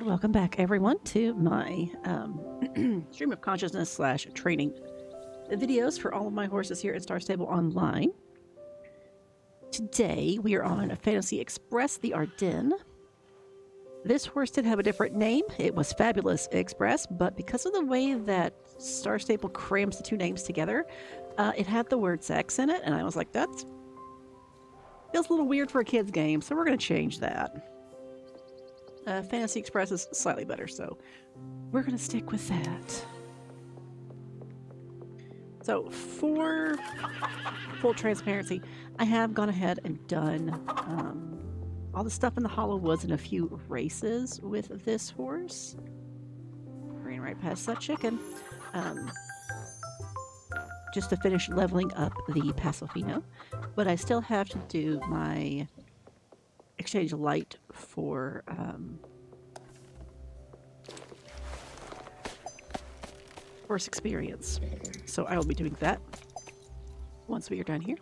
Welcome back, everyone, to my stream of consciousness / training videos for all of my horses here at Star Stable Online. Today, we are on Fantasyexpress, the Ardennes. This horse did have a different name. It was Fabulous Express, but because of the way that Star Stable crams the two names together, it had the word sex in it, and I was like, that feels a little weird for a kid's game, so we're going to change that. Fantasyexpress is slightly better, so we're going to stick with that. So for full transparency, I have gone ahead and done all the stuff in the Hollow Woods and a few races with this horse. Ran right past that chicken. Just to finish leveling up the Paso Fino. But I still have to do my exchange light for horse experience. So I will be doing that once we are done here.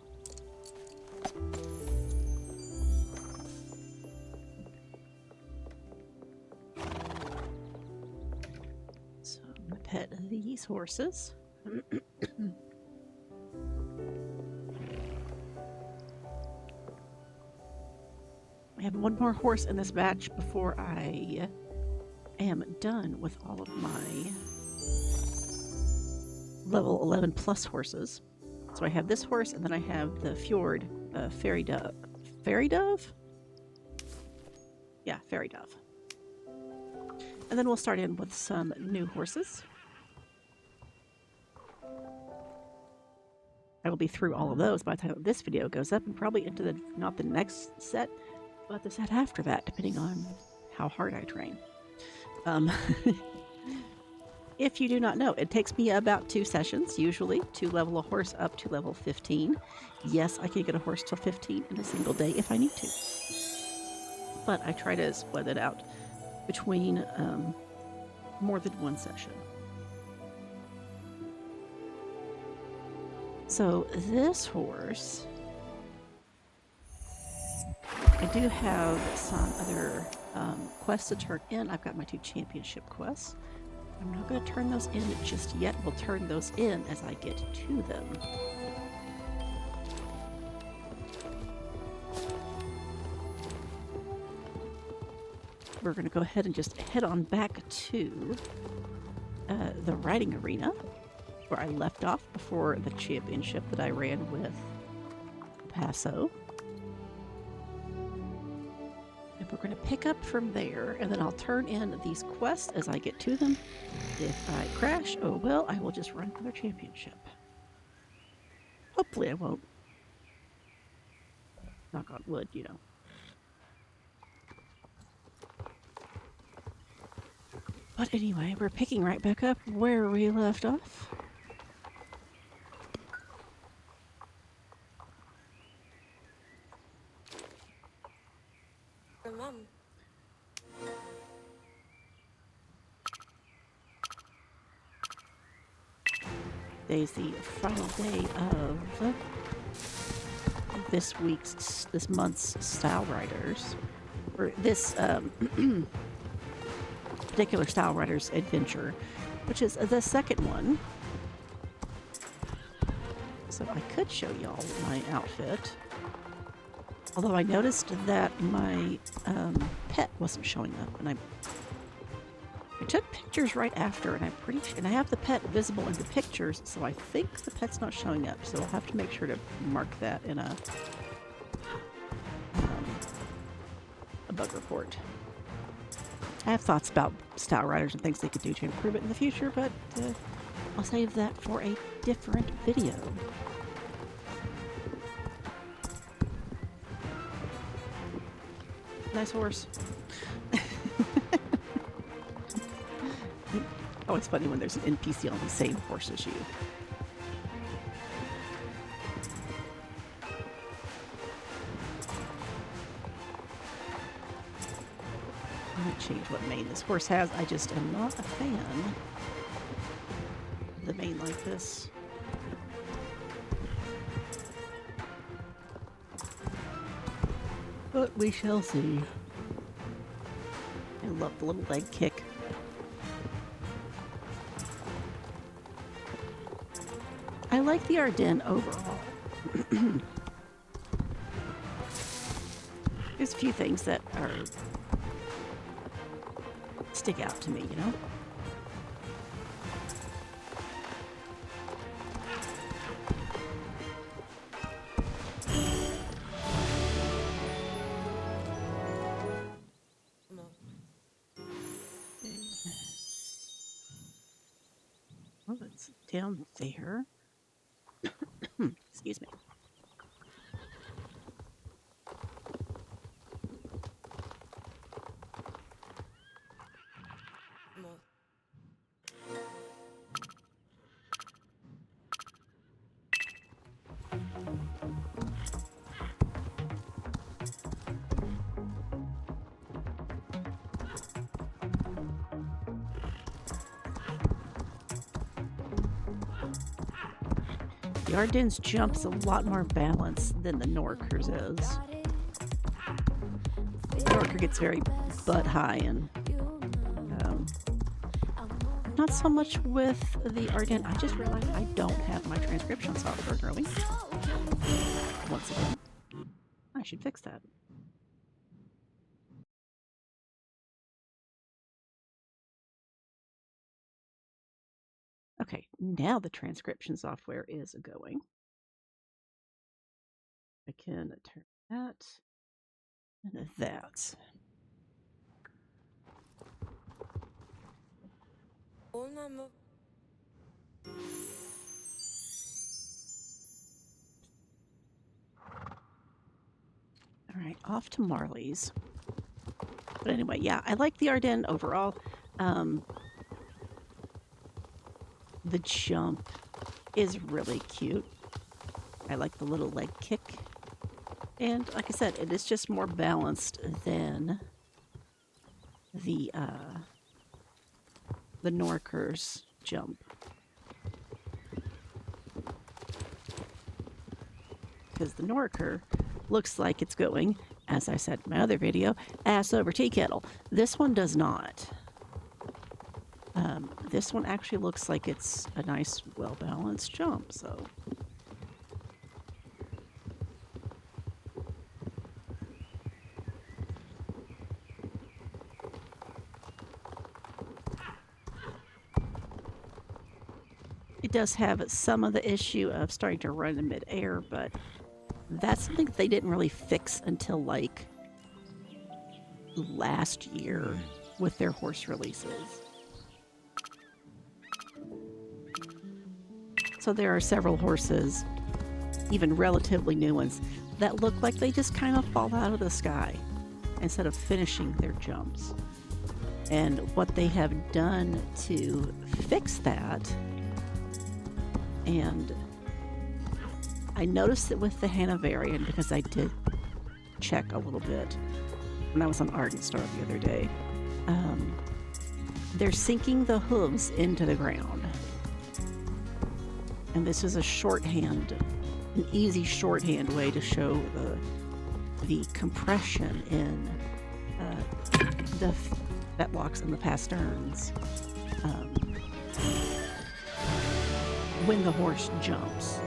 So I'm going to pet these horses. I have one more horse in this batch before I am done with all of my level 11 plus horses. So I have this horse, and then I have the Fjord Fairy Dove. Fairy Dove? Yeah, Fairy Dove. And then we'll start in with some new horses. I will be through all of those by the time this video goes up, and probably into the, not the next set, but the set after that, depending on how hard I train. If you do not know, it takes me about 2 sessions, usually, to level a horse up to level 15. Yes, I can get a horse till 15 in a single day if I need to. But I try to split it out between more than one session. So this horse, I do have some other quests to turn in. I've got my 2 championship quests. I'm not going to turn those in just yet. We'll turn those in as I get to them. We're going to go ahead and just head on back to the riding arena, where I left off before the championship that I ran with Paso. And we're going to pick up from there, and then I'll turn in these quests as I get to them. If I crash, oh well, I will just run another championship. Hopefully I won't. Knock on wood, you know. But anyway, we're picking right back up where we left off. Mom. Today's the final day of this month's Style Riders, or this particular Style Riders adventure, which is the second one. So I could show y'all my outfit. Although I noticed that my pet wasn't showing up, and I took pictures right after, and I'm pretty sure, and I have the pet visible in the pictures, so I think the pet's not showing up. So I'll have to make sure to mark that in a bug report. I have thoughts about Style Riders and things they could do to improve it in the future, but I'll save that for a different video. Nice horse. Always funny when there's an NPC on the same horse as you. I'm going to change what mane this horse has. I just am not a fan of the mane like this. But we shall see. I love the little leg kick. I like the Ardennes overall. There's a few things that stick out to me, you know? Well, it's down there. Excuse me. The Ardennes jump's a lot more balanced than the Norker's is. The Norker gets very butt high, and not so much with the Ardennes. I just realized I don't have my transcription software growing. Once again, I should fix that. Okay, now the transcription software is going. I can turn that and that. All right, off to Marley's. But anyway, yeah, I like the Ardennes overall. The jump is really cute. I like the little leg kick. And like I said, it is just more balanced than the Norker's jump. Because the Norker looks like it's going, as I said in my other video, ass over tea kettle. This one does not. This one actually looks like it's a nice, well-balanced jump, so. It does have some of the issue of starting to run in midair, but that's something that they didn't really fix until like last year with their horse releases. So there are several horses, even relatively new ones, that look like they just kind of fall out of the sky instead of finishing their jumps. And what they have done to fix that, and I noticed it with the Hanoverian because I did check a little bit when I was on Ardennes the other day. They're sinking the hooves into the ground. And this is a shorthand, an easy shorthand way to show the compression in the fetlocks and the pasterns when the horse jumps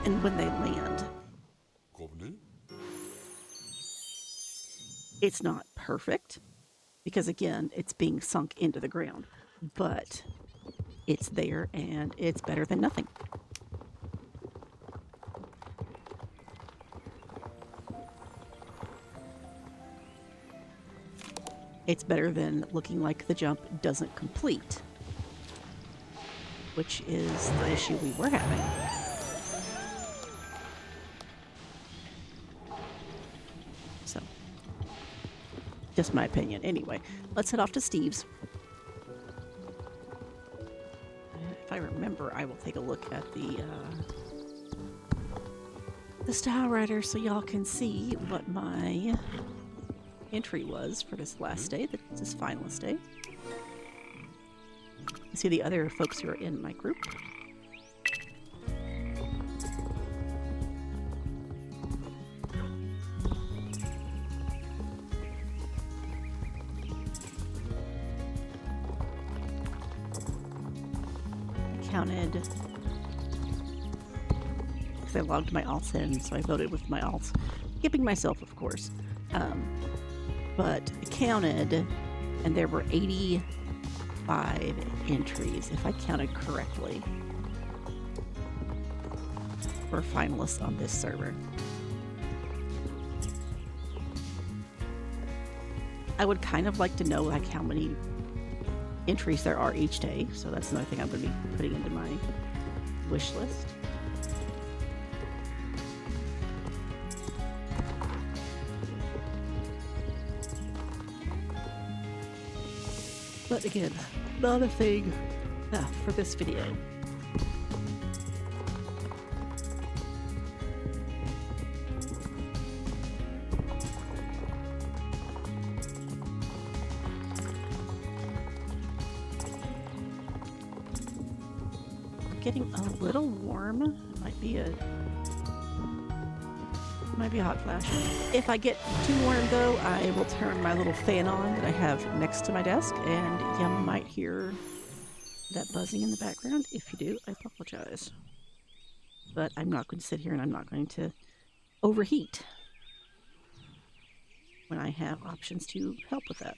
and when they land. It's not perfect because, again, it's being sunk into the ground, but it's there and it's better than nothing. It's better than looking like the jump doesn't complete, which is the issue we were having. So, just my opinion. Anyway, let's head off to Steve's. If I remember, I will take a look at the Style Rider so y'all can see what my entry was for this last day, this finalist day. You see the other folks who are in my group. counted, because I logged my alts in, so I voted with my alts, skipping myself, of course. But I counted, and there were 85 entries, if I counted correctly, for finalists on this server. I would kind of like to know like how many entries there are each day, so that's another thing I'm going to be putting into my wish list. But again, not a thing for this video. Getting a little warm. It might be a hot flash. If I get too warm though, I will turn my little fan on that I have next to my desk, and you might hear that buzzing in the background. If you do, I apologize. But I'm not going to sit here and I'm not going to overheat when I have options to help with that.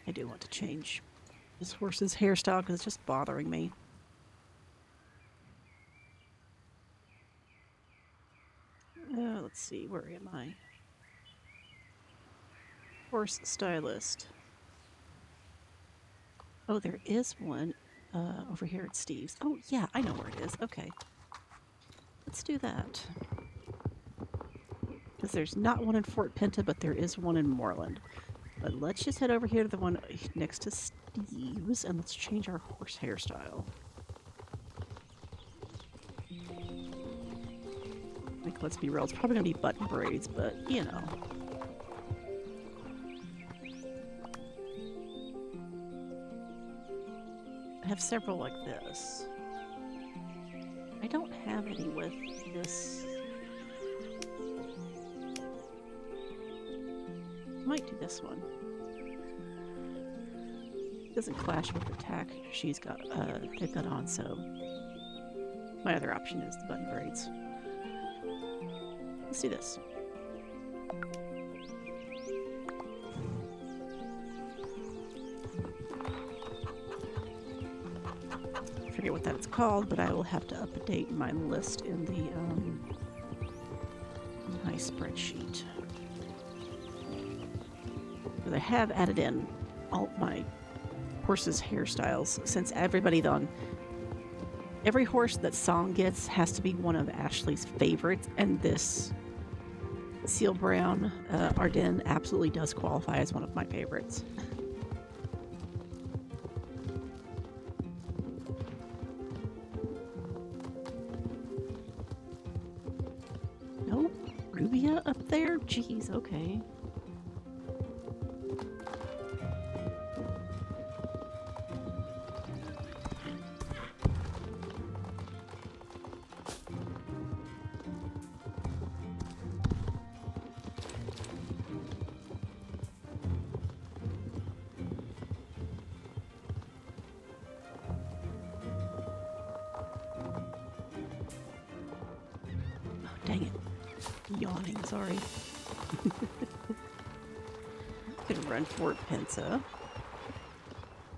I do want to change this horse's hairstyle because it's just bothering me. Let's see, where am I? Horse stylist. Oh, there is one over here at Steve's. Oh, yeah, I know where it is. Okay. Let's do that. Because there's not one in Fort Pinta, but there is one in Moreland. But let's just head over here to the one next to Steve's, and let's change our horse hairstyle. Like, let's be real, it's probably going to be button braids, but, you know. I have several like this. I don't have any with this. Might do this one. Doesn't clash with the tack they've got on, so my other option is the button braids. Let's do this. I forget what that's called, but I will have to update my list in the my spreadsheet. But I have added in all my horses' hairstyles, since every horse that Song gets has to be one of Ashley's favorites, and this Seal Brown Ardennes absolutely does qualify as one of my favorites. No Rubia up there? Jeez, okay. Dang it. Yawning, sorry. Gonna run Fort Pinta.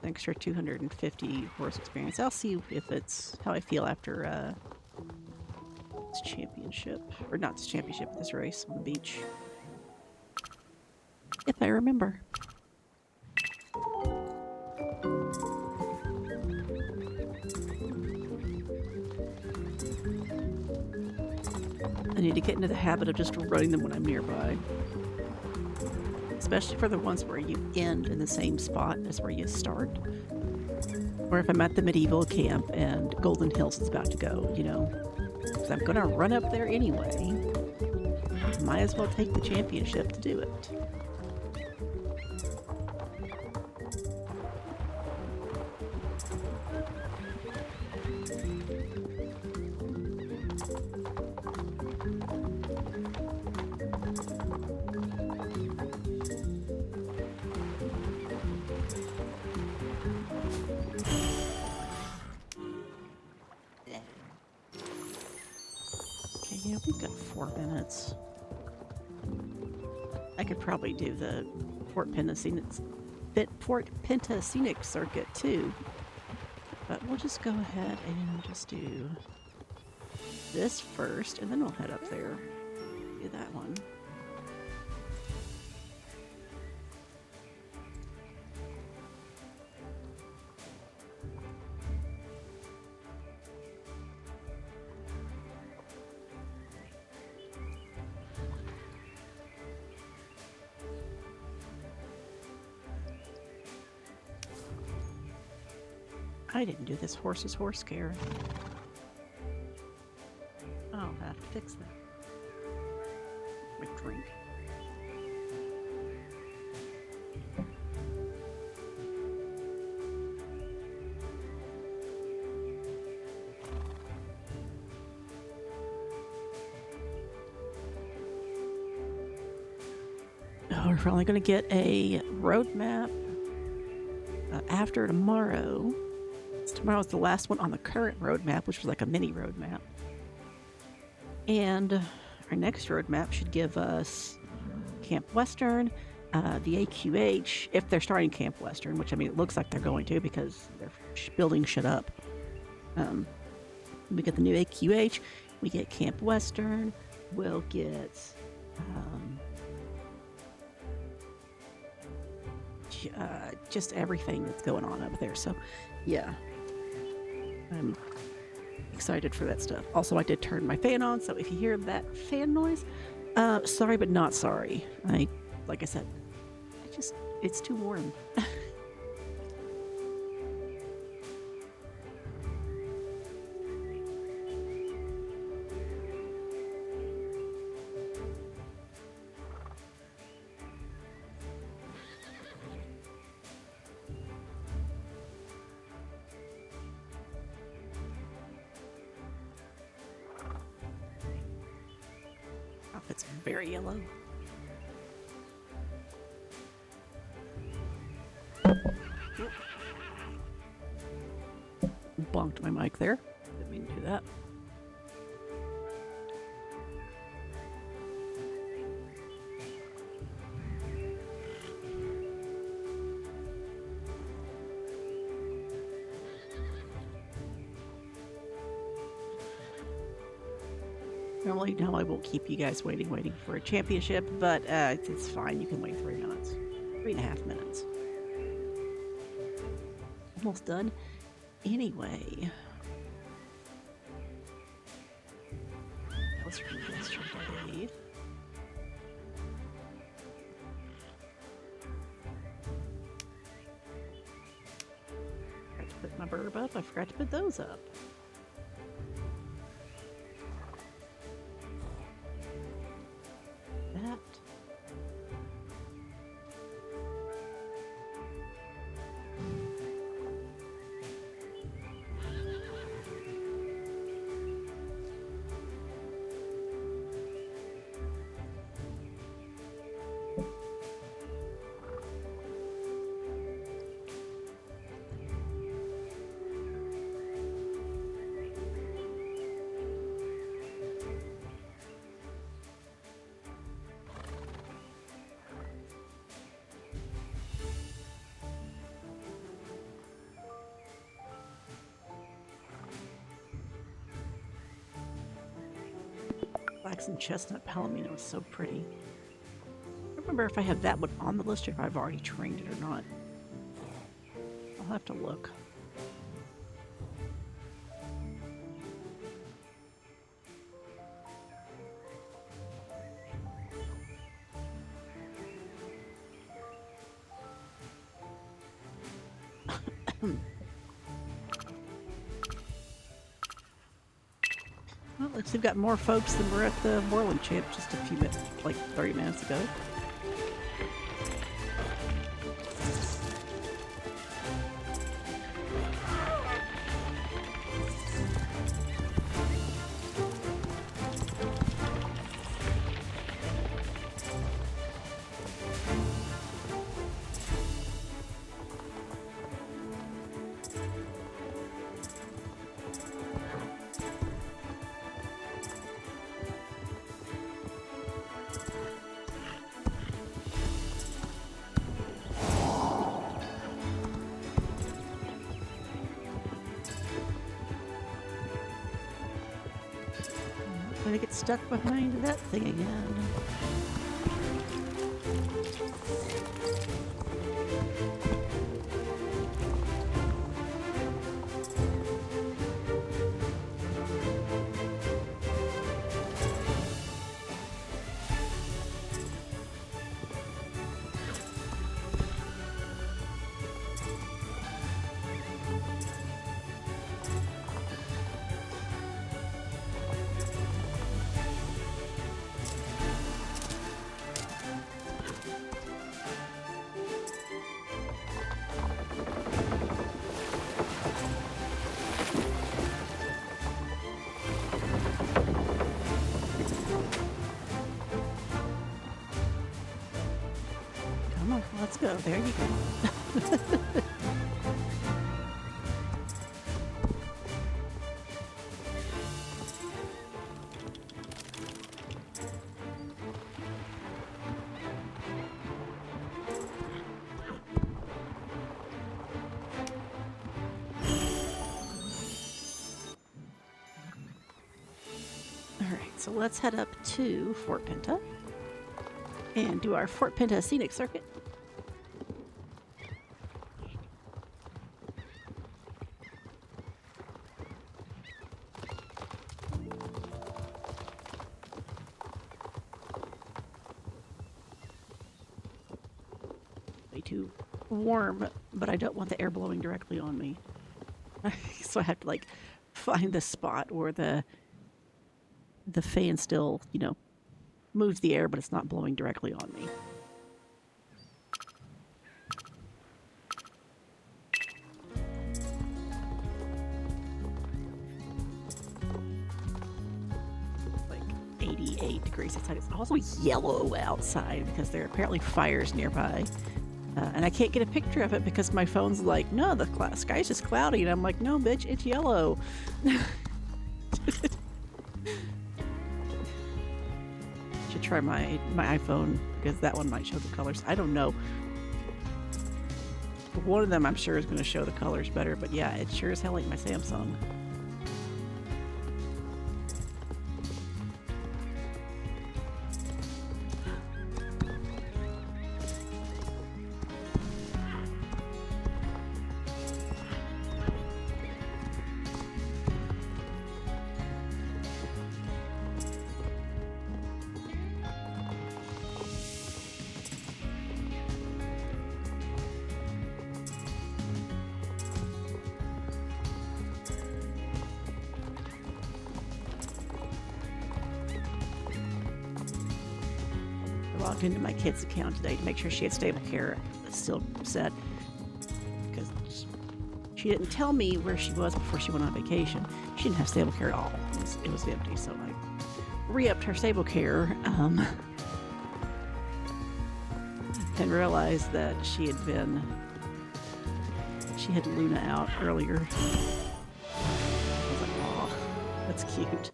Extra 250 horse experience. I'll see if it's how I feel after this championship. Or not this championship, this race on the beach. If I remember. I need to get into the habit of just running them when I'm nearby. Especially for the ones where you end in the same spot as where you start. Or if I'm at the medieval camp and Golden Hills is about to go, you know. Because I'm going to run up there anyway. Might as well take the championship to do it. minutes. I could probably do the Fort Pentascenic circuit too. But we'll just go ahead and just do this first, and then we'll head up there. Do that one. I didn't do this horse's horse care. I'll have to fix that. Quick drink. Oh, we're probably going to get a road map after tomorrow. Tomorrow's the last one on the current road map, which was like a mini road map. And our next road map should give us Camp Western, the AQH, if they're starting Camp Western, which I mean, it looks like they're going to because they're building shit up. We get the new AQH, we get Camp Western, we'll get just everything that's going on up there. So, yeah. I'm excited for that stuff. Also, I did turn my fan on, so if you hear that fan noise, sorry but not sorry. Like I said, it's too warm. It's very yellow. Bonked my mic there. Didn't mean to do that. Normally, no, I won't keep you guys waiting for a championship, but it's fine. You can wait 3 minutes. 3.5 minutes. Almost done. Anyway. Let's read yesterday. Forgot to put my burb up. I forgot to put those up. Flax and chestnut palomino is so pretty. I don't remember if I have that one on the list or if I've already trained it or not. I'll have to look. Well, looks like we've got more folks than were at the Moreland Champ just a few minutes, like 30 minutes ago. gonna get stuck behind that thing again. Come on, let's go. There you go. Alright, so let's head up to Fort Pinta and do our Fort Pinta scenic circuit. Way too warm, but I don't want the air blowing directly on me. So I have to like find the spot where the fan still, you know, moves the air, but it's not blowing directly on me. Like 88 degrees outside. It's also yellow outside because there are apparently fires nearby. And I can't get a picture of it because my phone's like, no, the sky's just cloudy. And I'm like, no, bitch, it's yellow. Should try my iPhone because that one might show the colors. I don't know. One of them I'm sure is going to show the colors better, but yeah, it sure as hell ain't my Samsung. Logged into my kid's account today to make sure she had stable care still set, because she didn't tell me where she was before she went on vacation. She didn't have stable care at all. It was empty, so I re-upped her stable care and realized that she had Luna out earlier. I was like, aw, that's cute.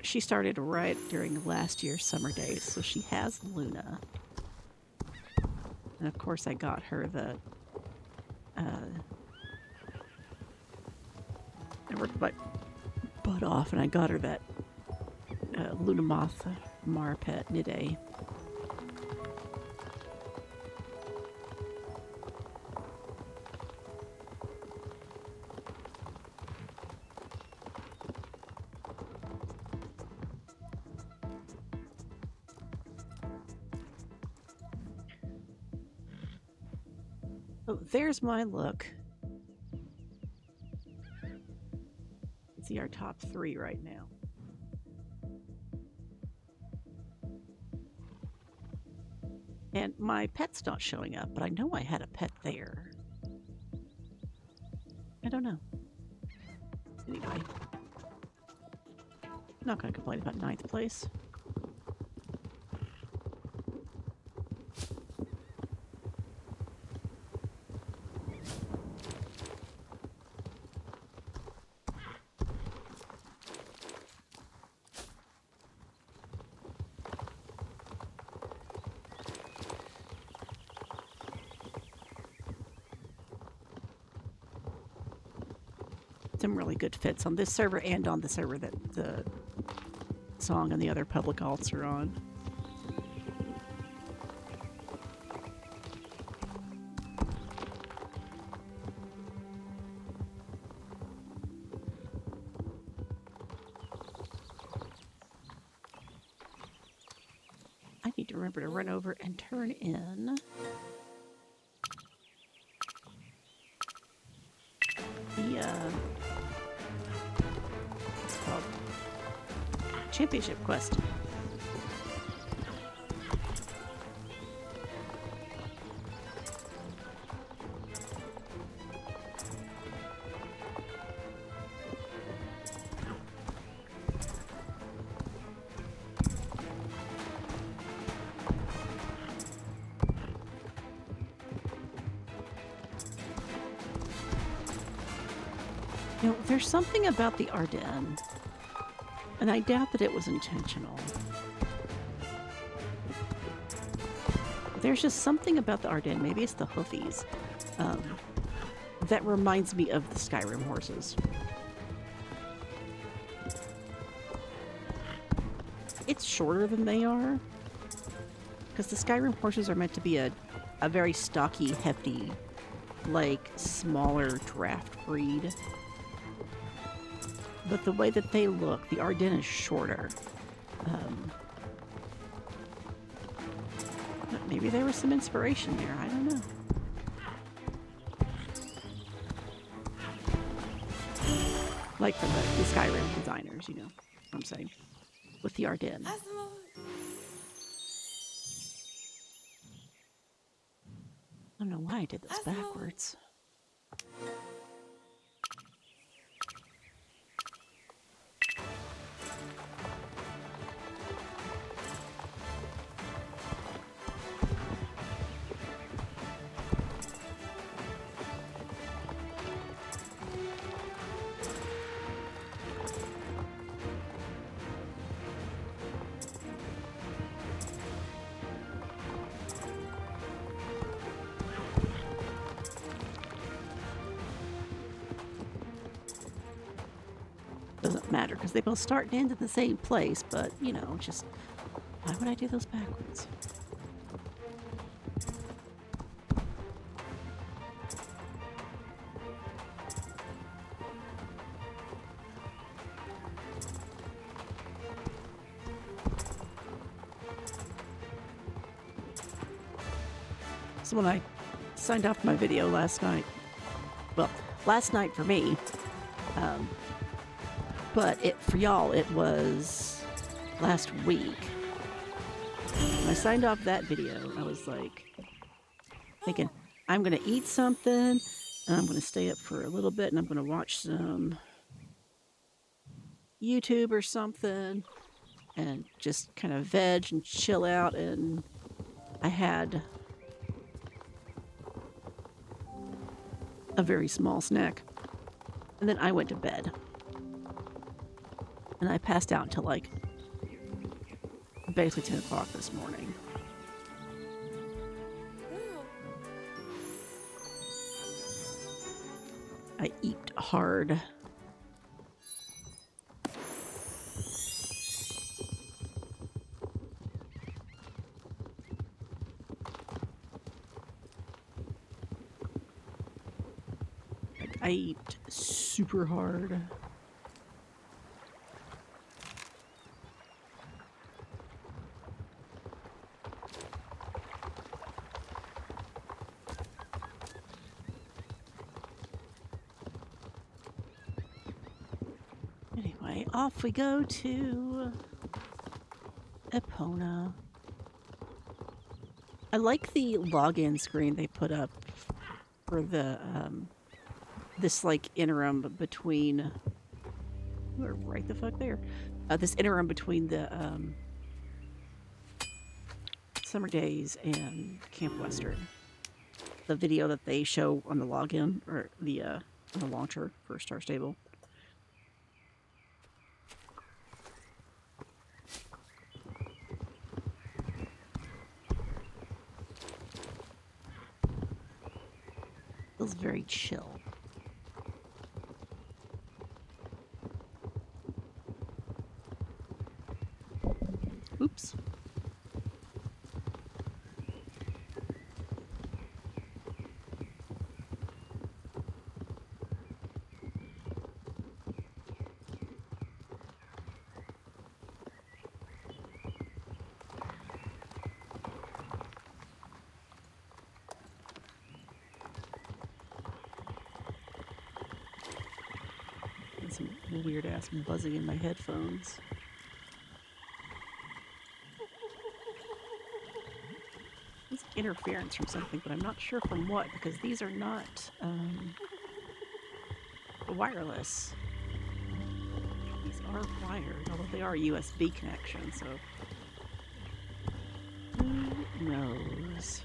She started right during last year's Summer Daze, so she has Luna. And of course I got her I worked my butt off and I got her that Luna Moth Marpet Nide. Oh, there's my look. See our top 3 right now. And my pet's not showing up, but I know I had a pet there. I don't know. Anyway. Not gonna complain about 9th place. some really good fits on this server and on the server that the song and the other public alts are on. I need to remember to run over and turn in the what's it called? Championship quest. You know, there's something about the Ardennes, and I doubt that it was intentional. There's just something about the Ardennes, maybe it's the hoofies, that reminds me of the Skyrim horses. It's shorter than they are, because the Skyrim horses are meant to be a very stocky, hefty, like, smaller draft breed. But the way that they look, the Ardennes is shorter. But maybe there was some inspiration there. I don't know. Like from the Skyrim designers, you know what I'm saying. With the Ardennes. I don't know why I did this backwards. Doesn't matter because they both start and end at the same place, but you know, just why would I do those backwards? So when I signed off my video last night, well, last night for me, but for y'all, it was last week. When I signed off that video, I was like thinking, I'm going to eat something, and I'm going to stay up for a little bit, and I'm going to watch some YouTube or something, and just kind of veg and chill out. And I had a very small snack, and then I went to bed. And I passed out until like basically 10 o'clock this morning. I eat hard. Like, I eat super hard. Off we go to Epona. I like the login screen they put up for the this like interim between right the fuck there. This interim between the Summer Daze and Camp Western. The video that they show on the login or the on the launcher for Star Stable. Feels very chill. Oops. Some weird ass buzzing in my headphones. It's interference from something, but I'm not sure from what, because these are not wireless. These are wired, although they are USB connections, so who knows?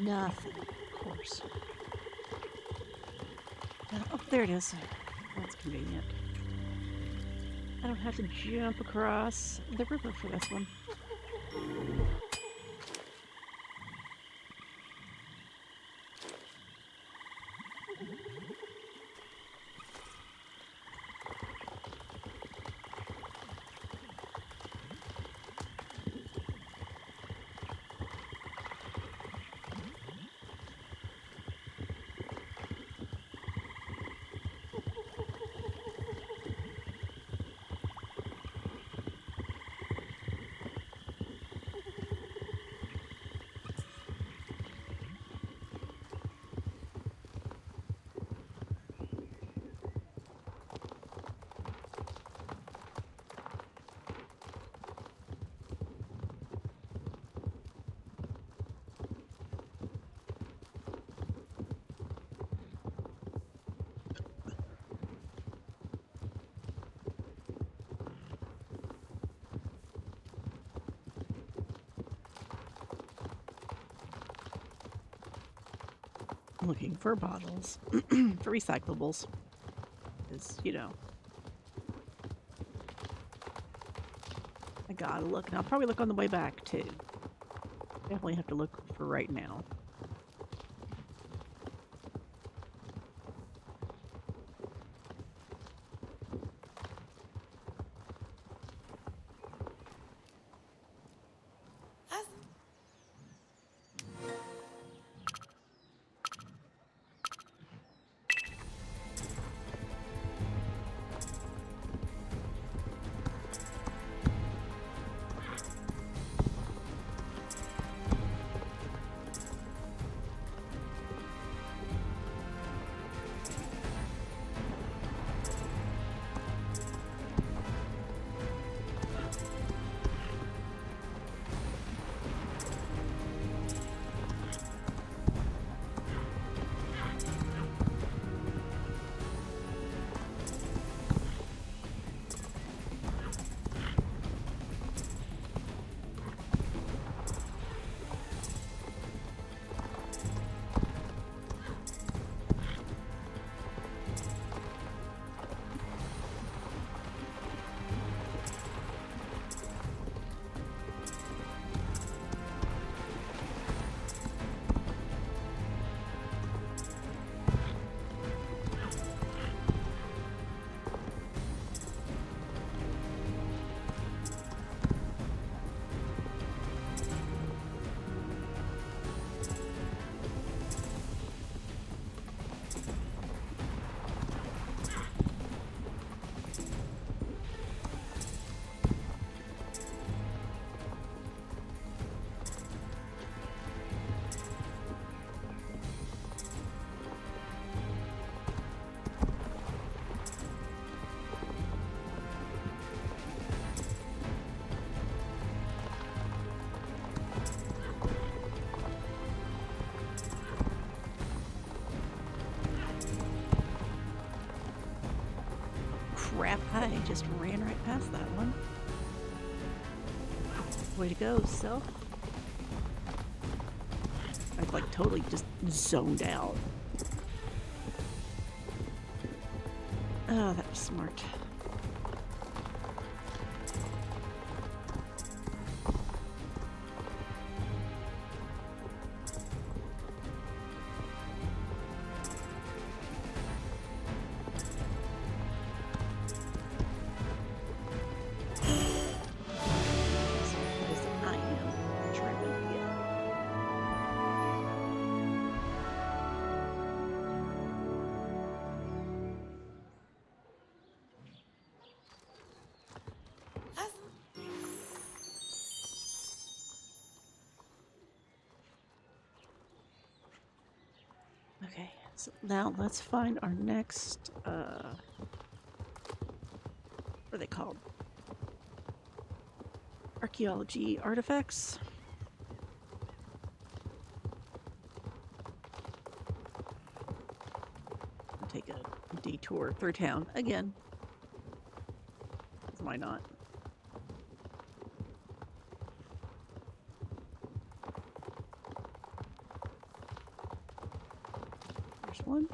Nothing, of course. Oh, there it is. That's convenient. I don't have to jump across the river for this one. Looking for bottles for recyclables, because I gotta look, and I'll probably look on the way back too. Definitely have to look for right now. crap, I just ran right past that one. Way to go, self. I've like totally just zoned out. Oh, that was smart. Okay, so now let's find our next, what are they called? Archaeology artifacts. I'll take a detour through town again. Why not? There's one.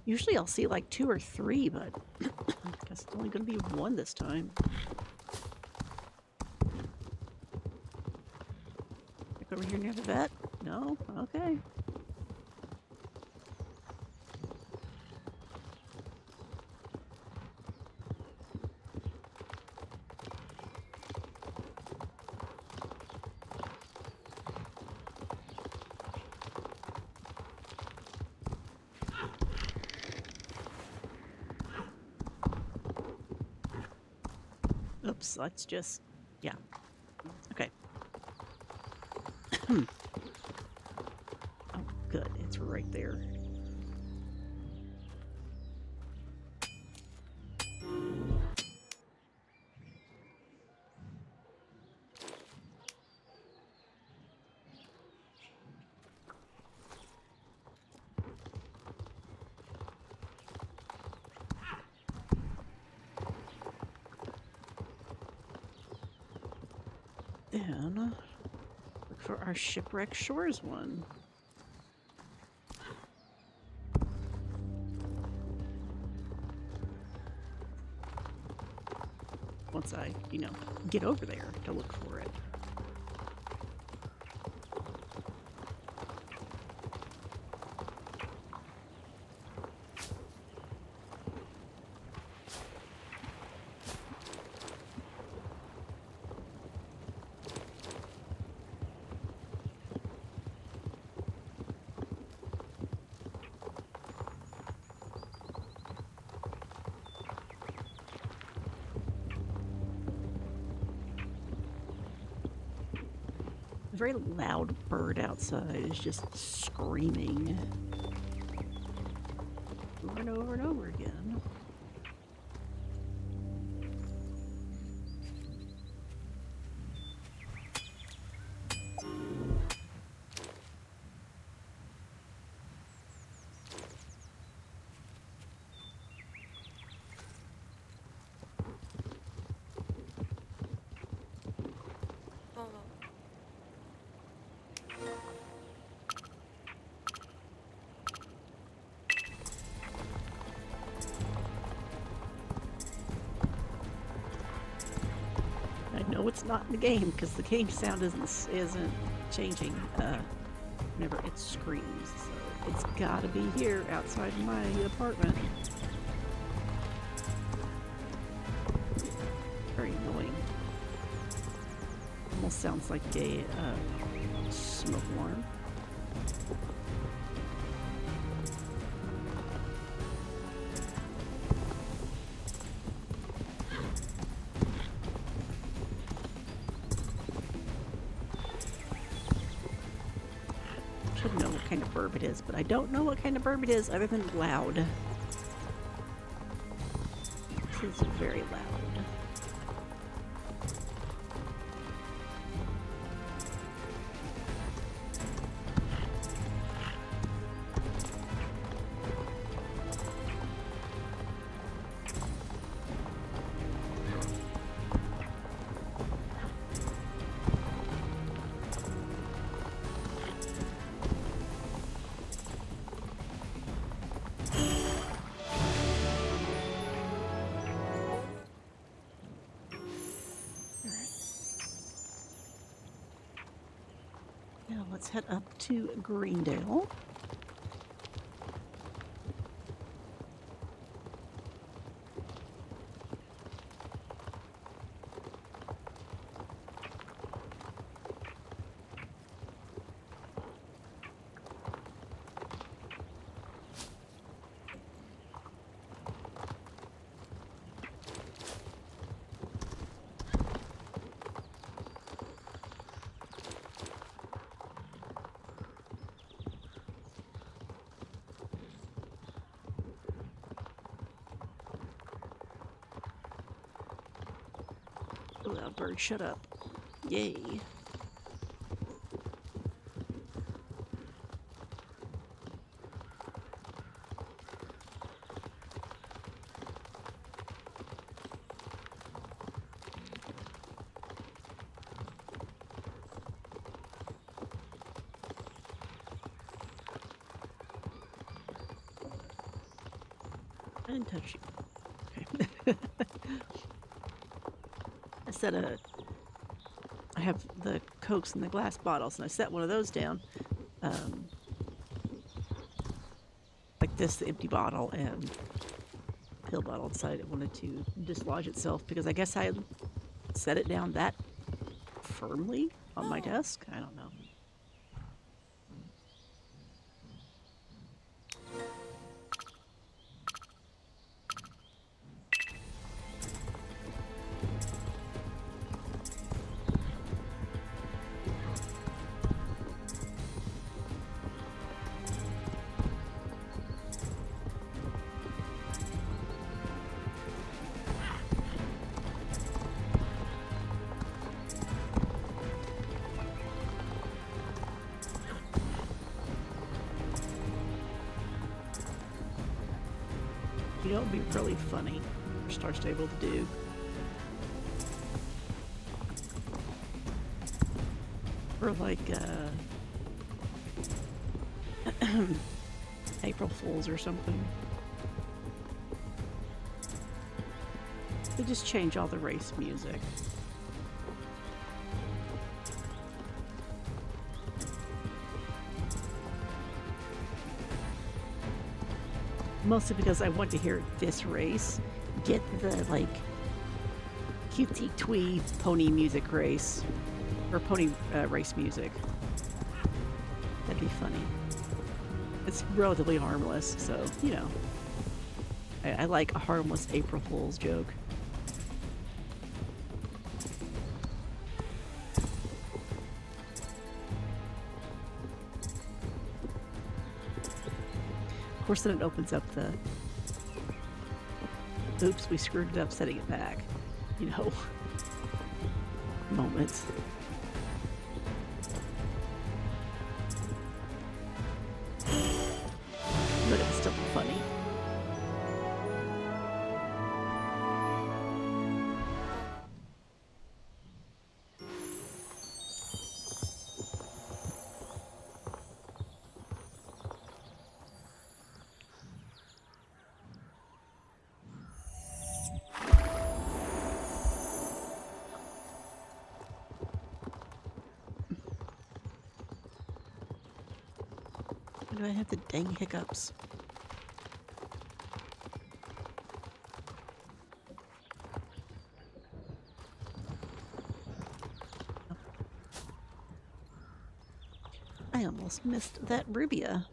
Usually I'll see like 2 or 3, but I guess it's only going to be 1 this time. Like over here near the vet? No? Okay. Oops, let's just, yeah. Okay. Oh, good, it's right there. Then, look for our Shipwreck Shores one. Once I, get over there to look for it. Very loud bird outside is just screaming over and over and over again. No, it's not in the game because the game sound isn't changing whenever it screams. So it's got to be here outside my apartment. Very annoying. Almost sounds like a smoke alarm. Should know what kind of burb it is, but I don't know what kind of burb it is other than loud. This is very loud. Now let's head up to Greendale. Loud bird, shut up. Yay. I didn't touch you. Okay. I have the Cokes in the glass bottles, and I set one of those down, like this, the empty bottle, and pill bottle, decided it wanted to dislodge itself because I guess I had set it down that firmly on my desk. I don't know. You know, it would be really funny for Star Stable to do. For like April Fools or something. They just change all the race music. Mostly because I want to hear this race get the like cutesy twee pony music race or pony race music. That'd be funny. It's relatively harmless, so you know. I like a harmless April Fool's joke. Of course, then it opens up the oops, we screwed it up setting it back, you know, moments. But it was still funny. Do I have the dang hiccups? I almost missed that Rubia.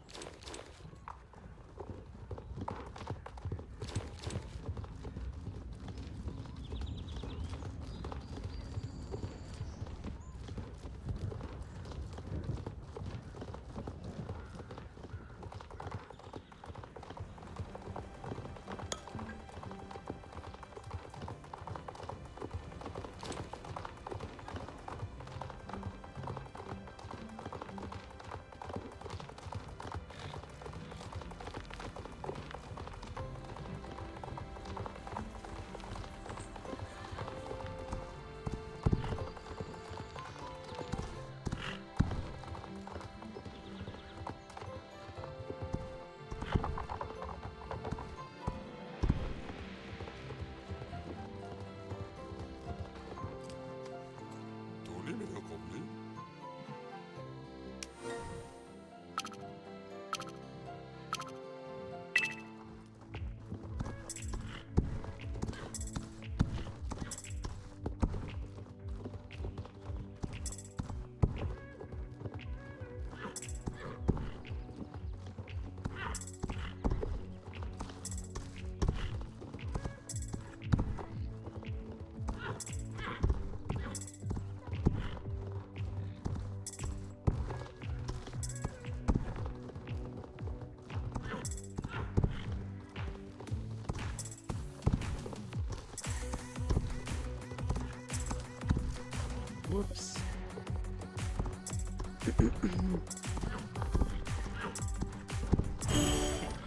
Whoops.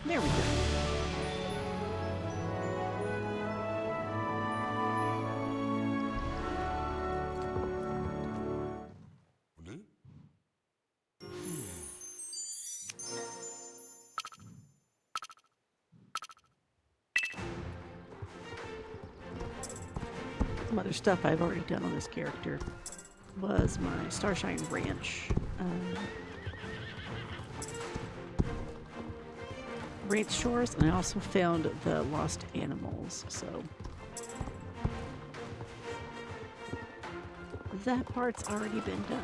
There we go. Some other stuff I've already done on this character was my Starshine Ranch. Ranch chores, and I also found the lost animals, so that part's already been done.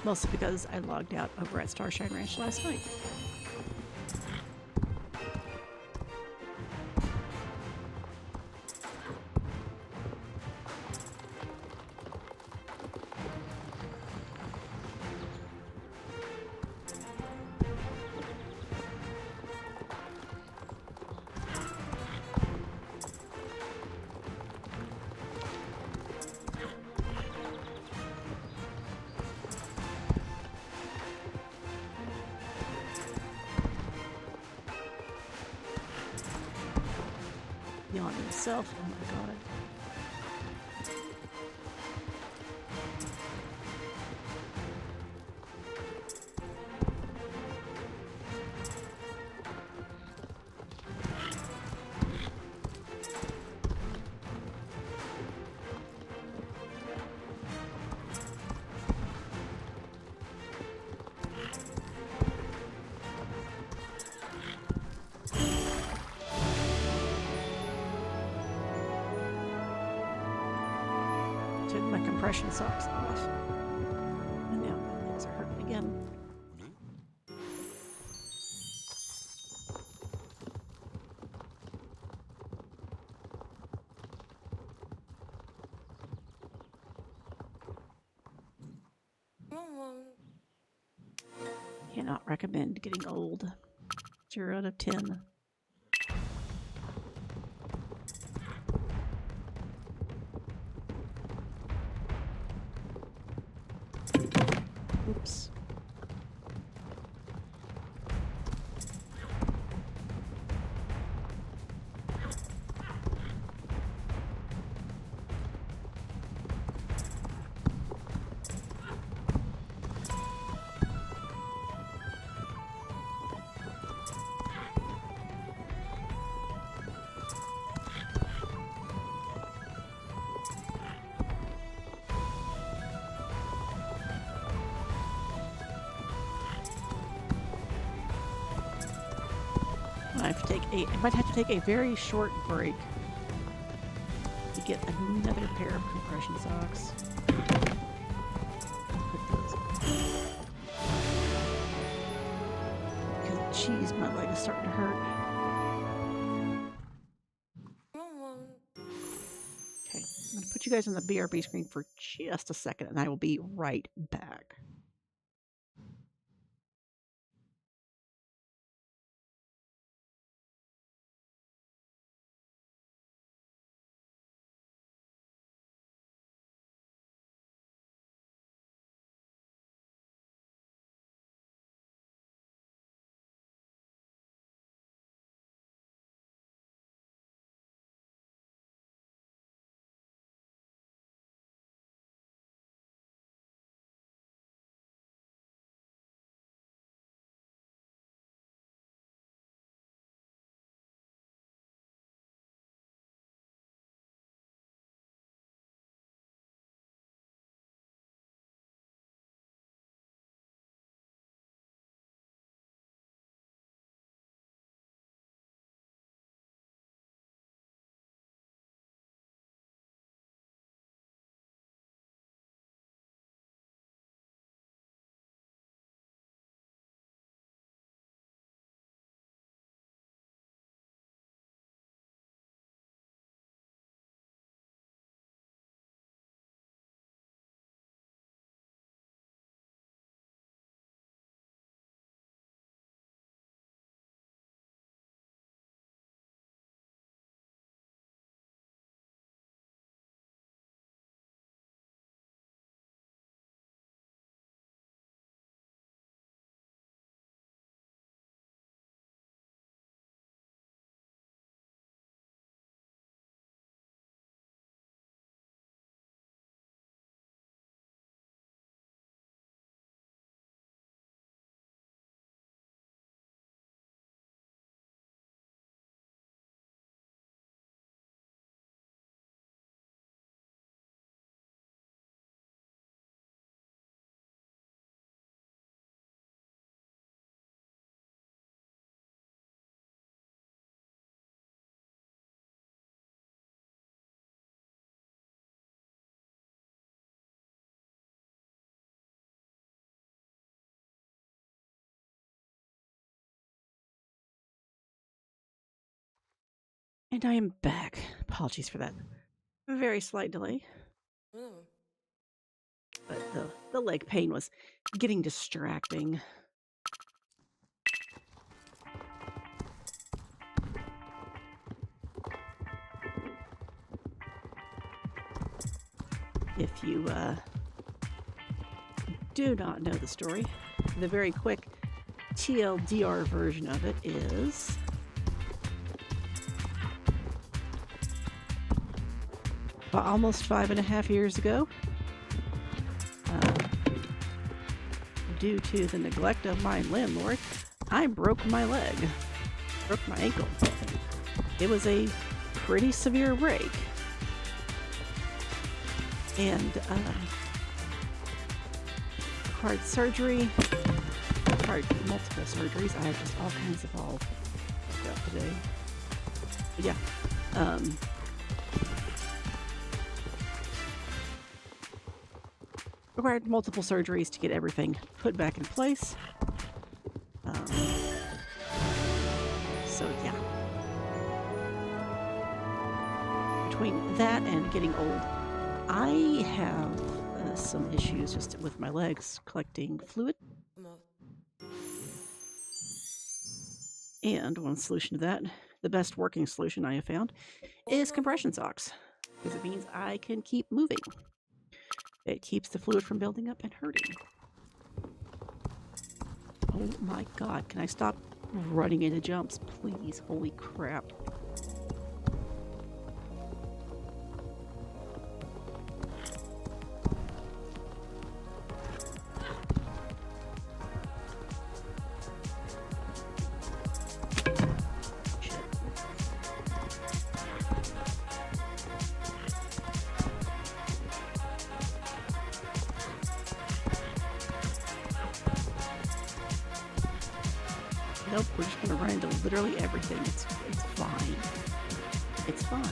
Mostly because I logged out over at Starshine Ranch last night. On himself. Oh my god. My compression socks off. And now my legs are hurting again. Cannot recommend getting old. 0 out of 10. Oops. I might have to take a very short break to get another pair of compression socks. Put those on. Because, geez, my leg is starting to hurt. Okay, I'm going to put you guys on the BRB screen for just a second, and I will be right back. And I am back. Apologies for that very slight delay. But the leg pain was getting distracting. If you do not know the story, the very quick TLDR version of it is almost 5.5 years ago, due to the neglect of my landlord, I broke my leg, broke my ankle. It was a pretty severe break, and required surgery, required multiple surgeries. I have just all kinds of all stuff today. But yeah, required multiple surgeries to get everything put back in place. So yeah, between that and getting old, I have some issues just with my legs collecting fluid. And one solution to that, the best working solution I have found, is compression socks, because it means I can keep moving. It keeps the fluid from building up and hurting. Oh my god, can I stop running into jumps, please? Holy crap. Nope, we're just gonna run into literally everything. It's fine. It's fine.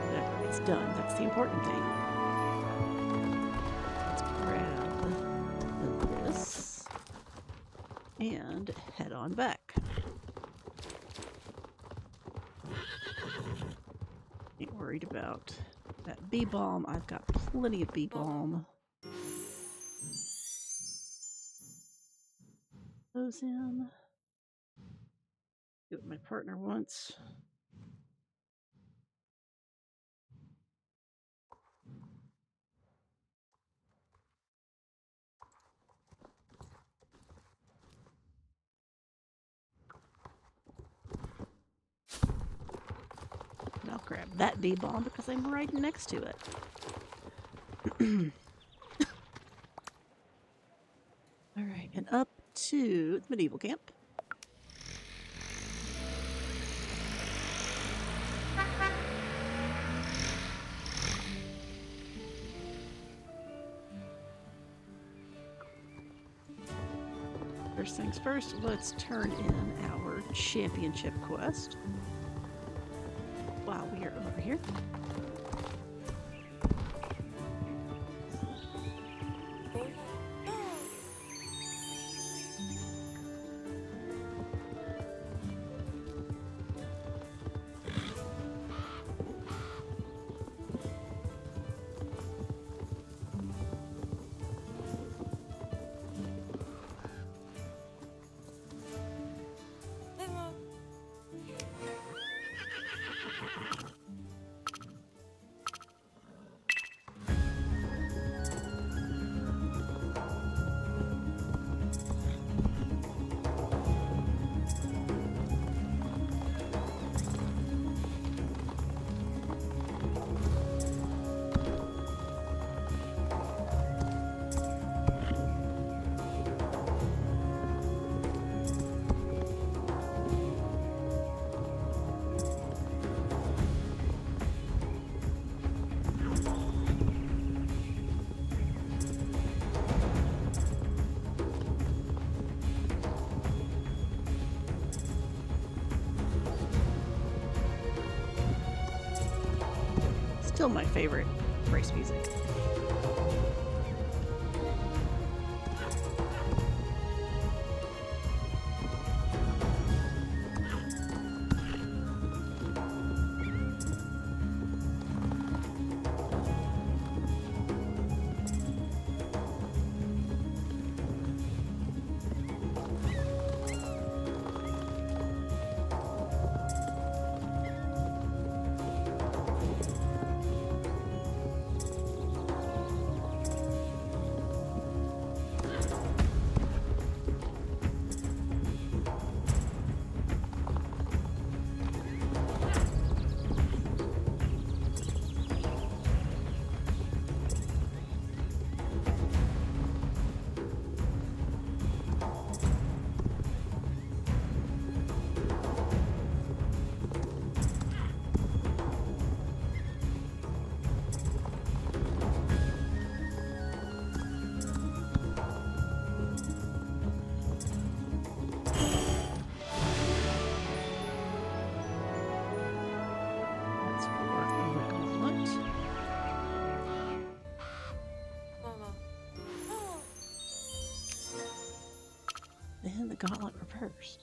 Whatever, it's done. That's the important thing. And head on back. Ain't worried about that bee balm. I've got plenty of bee balm. Those in. Do what my partner wants. I'll grab that bee balm because I'm right next to it. Alright, and up to the medieval camp. First things first, let's turn in our championship quest. While we are over here. Still my favorite race music. Then the gauntlet reversed.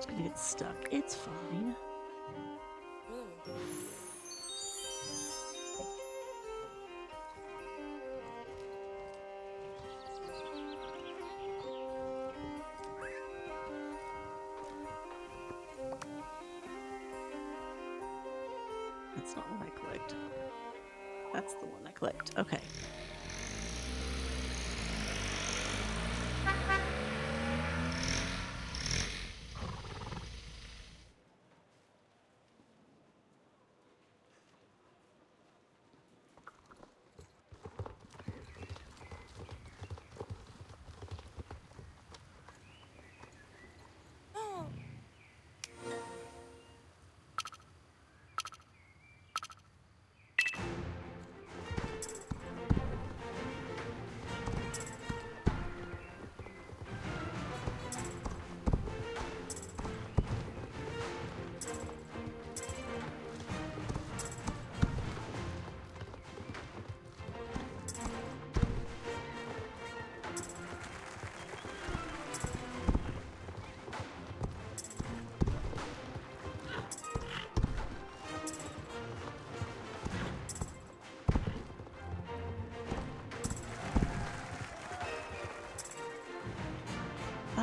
It's gonna get stuck. It's fine. That's not what I clicked. That's the one I clicked. Okay.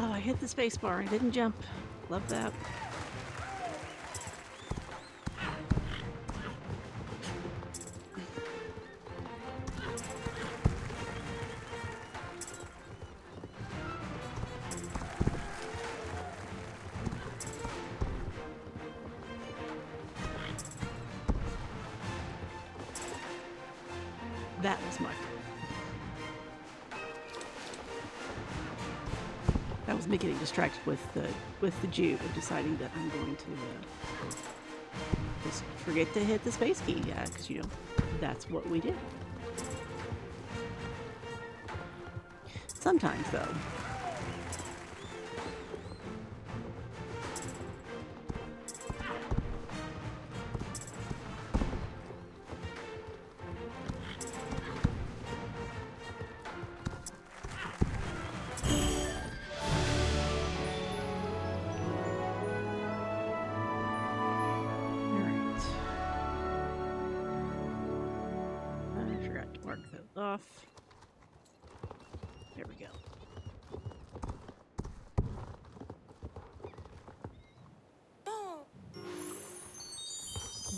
Oh, I hit the space bar. I didn't jump. Love that. That was my fault. That was me getting distracted with the Jude and deciding that I'm going to just forget to hit the space key, because you know that's what we do. Sometimes, though. Off. There we go.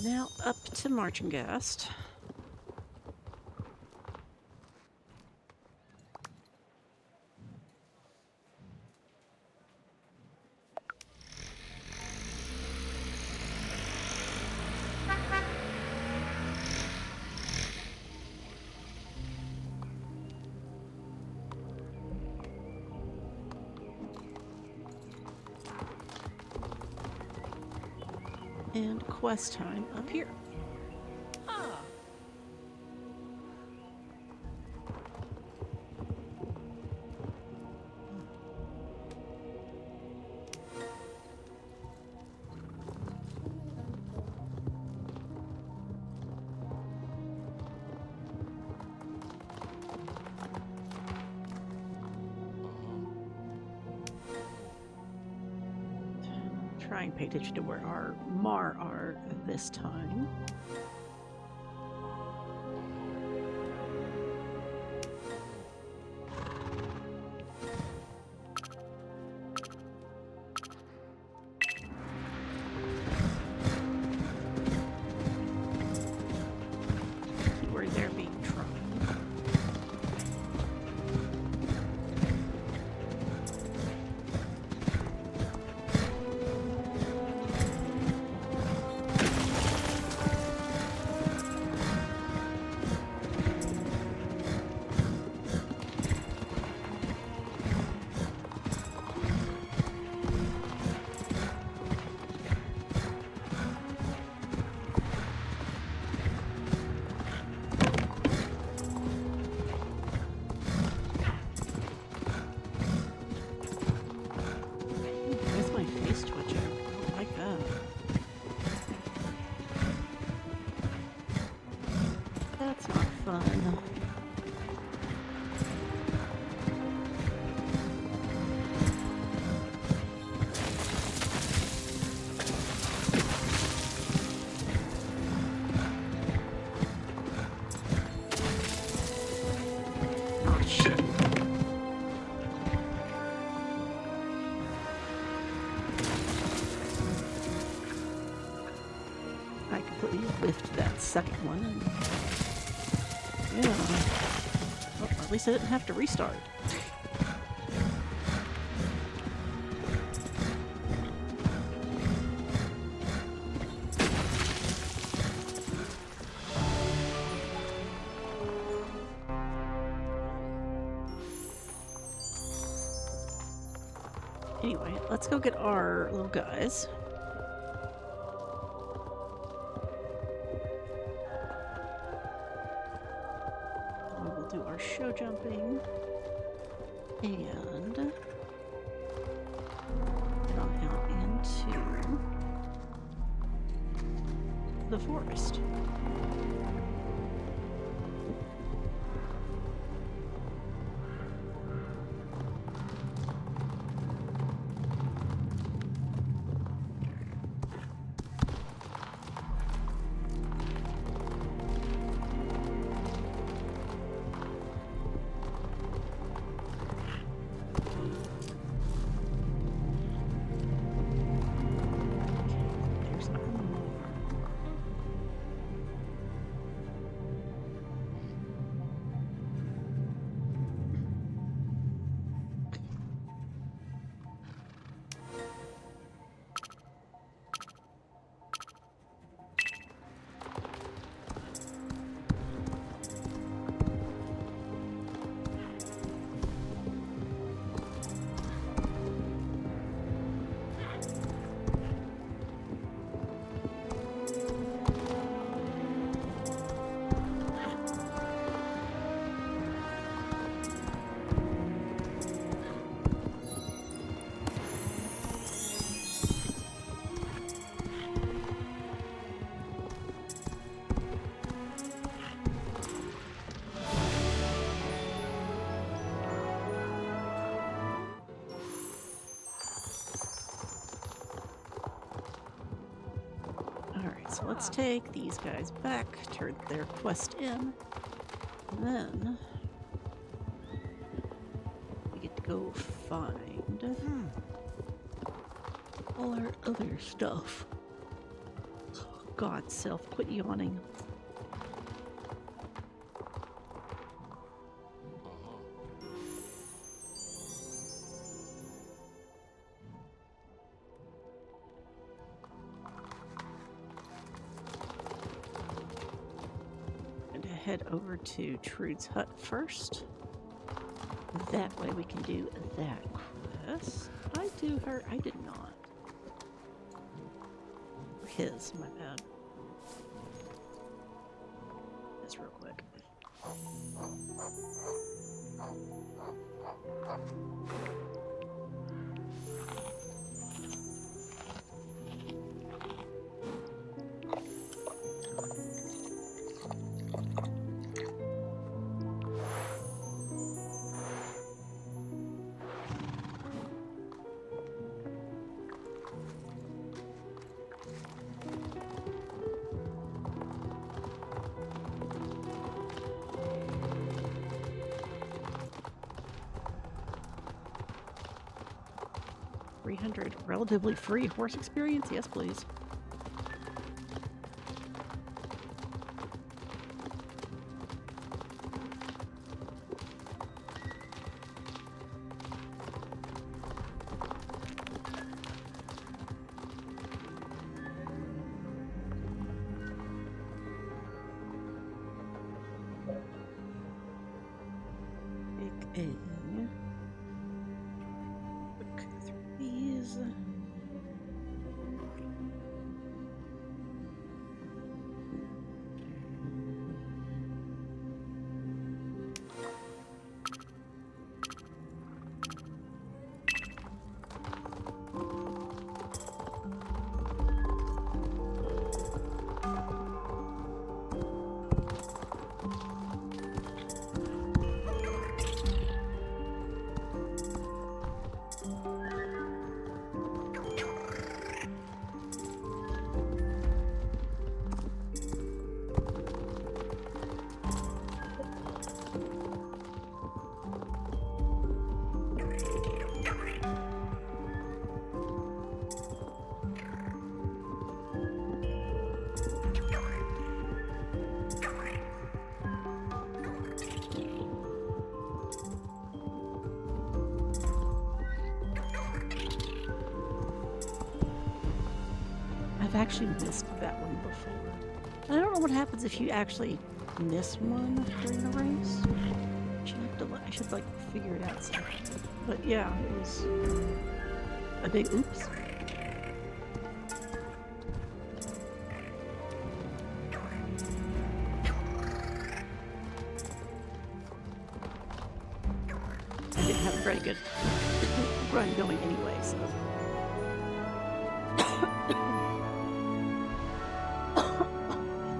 Now up to Marching Gast. And quest time up here. Try and pay attention to where our Mar are this time. Where they're being tried. Lift that second one and yeah. Well, at least I didn't have to restart. Anyway, let's go get our little guys. Do our show jumping and head on out into the forest. so let's take these guys back, turn their quest in, and then we get to go find all our other stuff. Oh, God, self, quit yawning. Head over to Trude's hut first. That way we can do that quest. Did I do her? I did not. His, my bad. This real quick. Relatively free horse experience? Yes, please. Big A. Look through these. I've actually missed that one before. I don't know what happens if you actually miss one during the race. I should like figure it out somehow. But yeah, it was a big oops. I didn't have a very good run going anyway, so.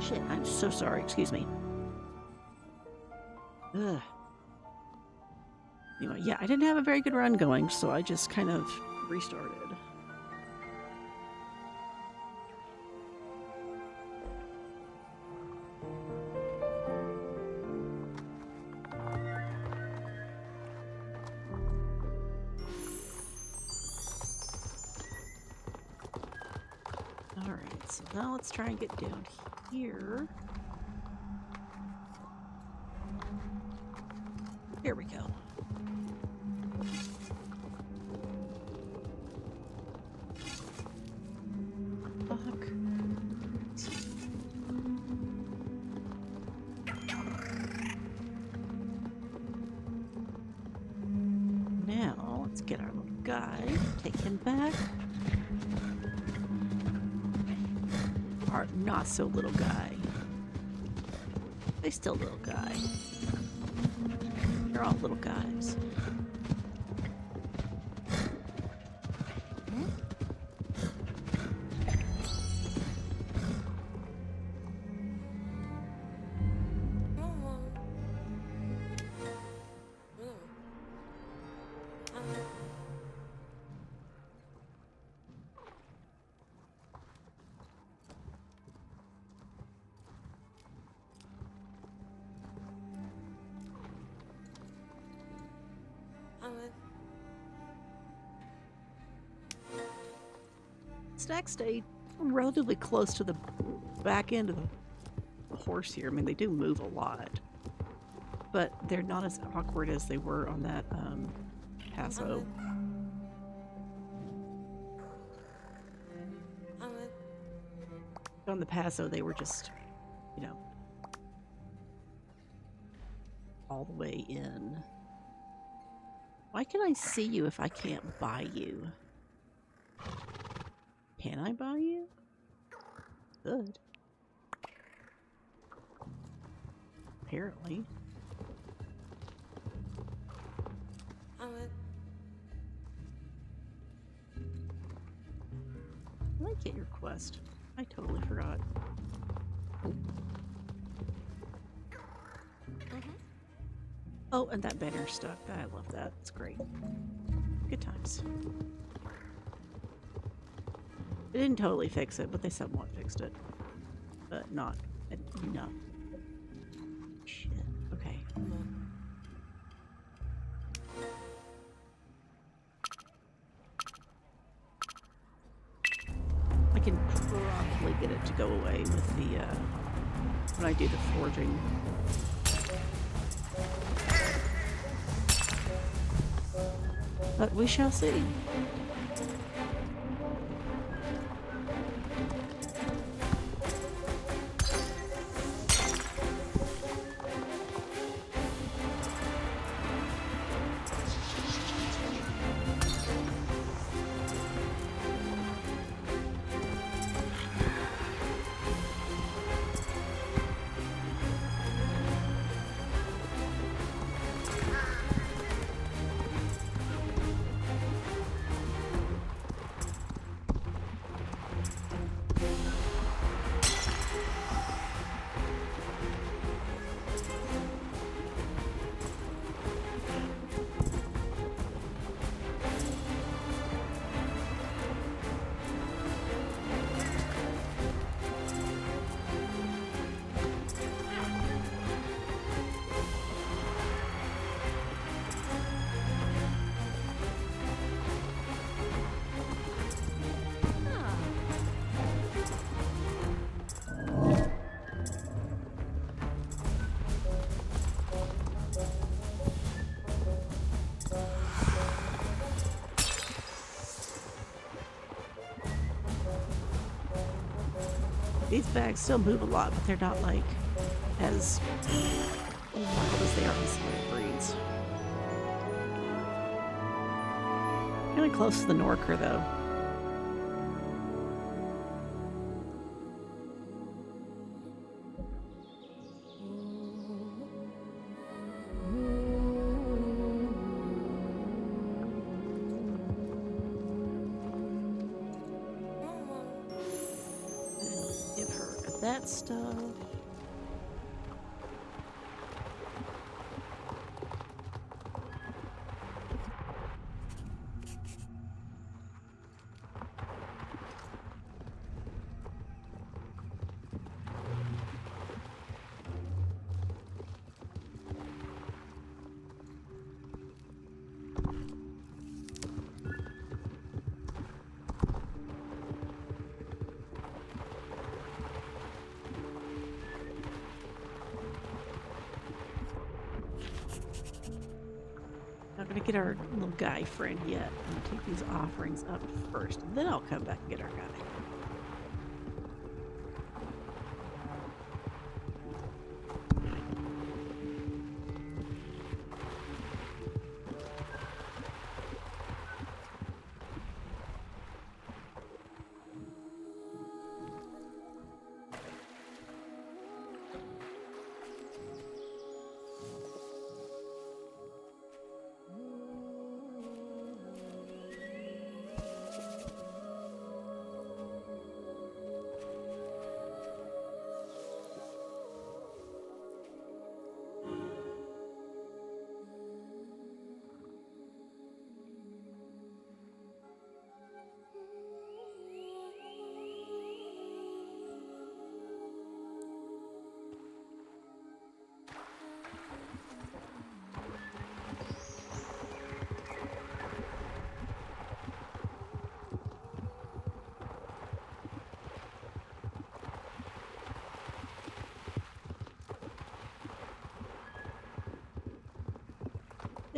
Shit, I'm so sorry, excuse me. Ugh. Anyway, yeah, I didn't have a very good run going, so I just kind of restarted. Alright, so now let's try and get down here. Here we go. Fuck. Now, let's get our little guy, take him back. Our not so little guy. They still little guy. They're all little guys. Stacks stay relatively close to the back end of the horse here. I mean, they do move a lot, but they're not as awkward as they were on that Paso. On the Paso, they were just, you know, all the way in. Why can I see you if I can't buy you? Can I buy you? Good. Apparently. Did I get your quest? I totally forgot. Oh, and that banner stuck. I love that. It's great. Good times. They didn't totally fix it, but they somewhat fixed it. But not enough. Shit. Okay. I can probably get it to go away with the, when I do the forging. But we shall see. These bags still move a lot, but they're not like as wild as they are in some other breeds. Really close to the Norker, though. That stuff. Not gonna get our little guy friend yet. I'm gonna take these offerings up first, then I'll come back and get our guy.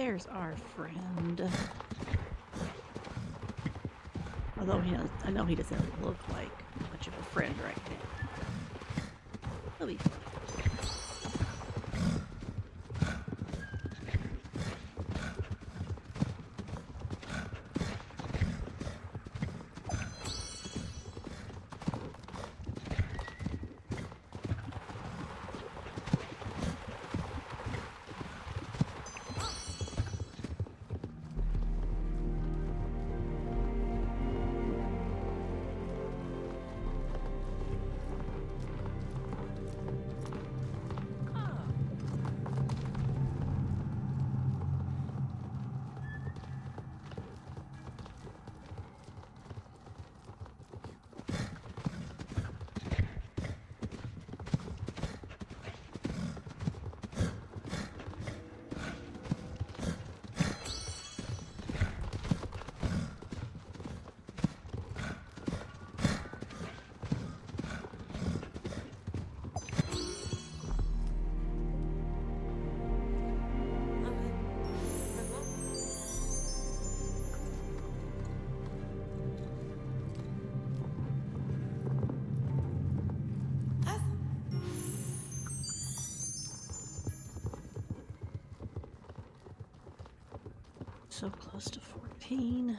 There's our friend. Although I know he doesn't look like much of a friend right now. He'll be fine. So close to 14.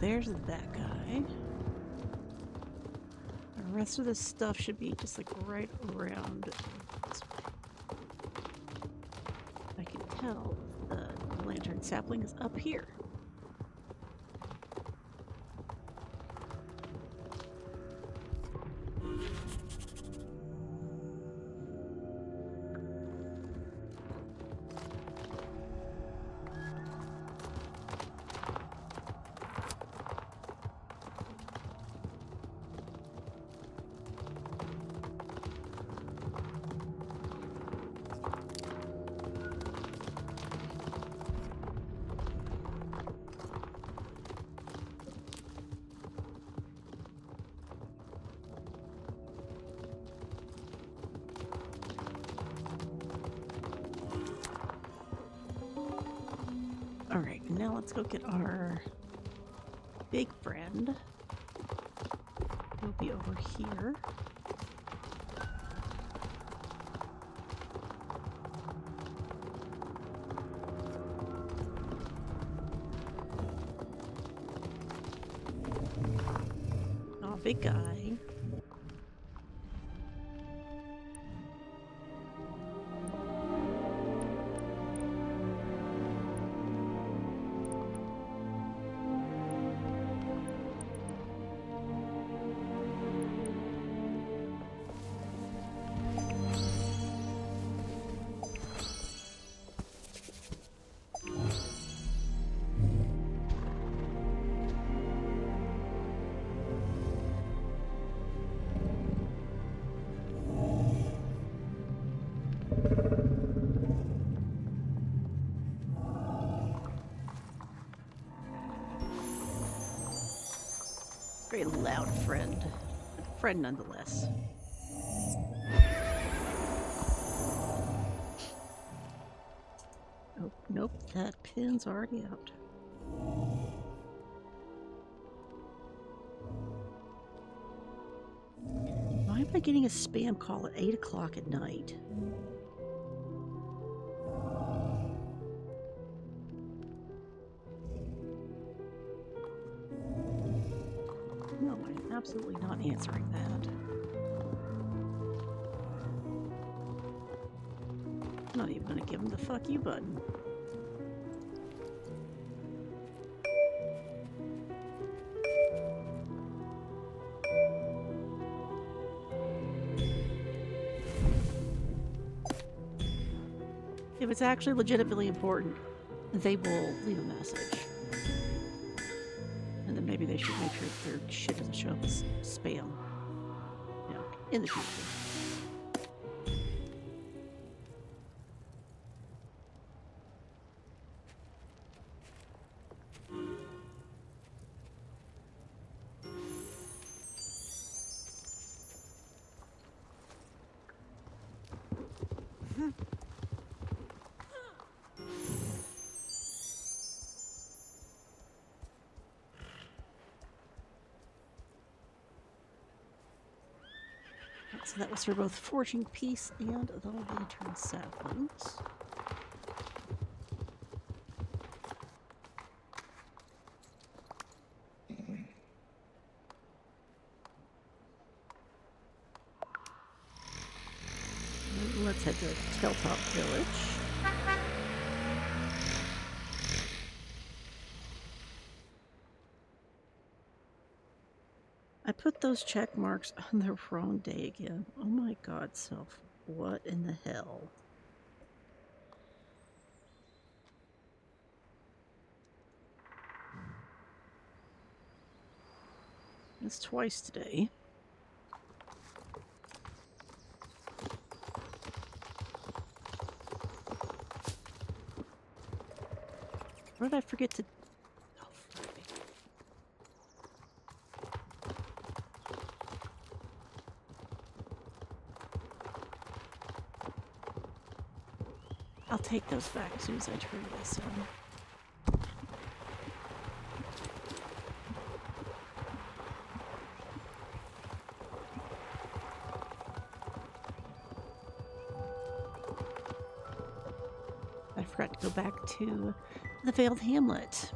There's that guy. The rest of this stuff should be just like right around this way. I can tell the lantern sapling is up here. Alright, now let's go get our big friend. He'll be over here. Oh, big guy. Very loud friend. Friend nonetheless. Oh, nope, that pin's already out. Why am I getting a spam call at 8 o'clock at night? No, I'm absolutely not answering that. I'm not even going to give him the fuck you button. If it's actually legitimately important, they will leave a message. And then maybe they should make sure their shit doesn't show up as spam. You know, in the future. So that was for both Forging Peace and the Lantern Saplings. And let's head to Telltop Village. I put those check marks on the wrong day again. Oh my god, Self. What in the hell? It's twice today. What did I forget to... Oh, fuck. I'll take those back as soon as I turn this on. I forgot to go back to the Veiled Hamlet.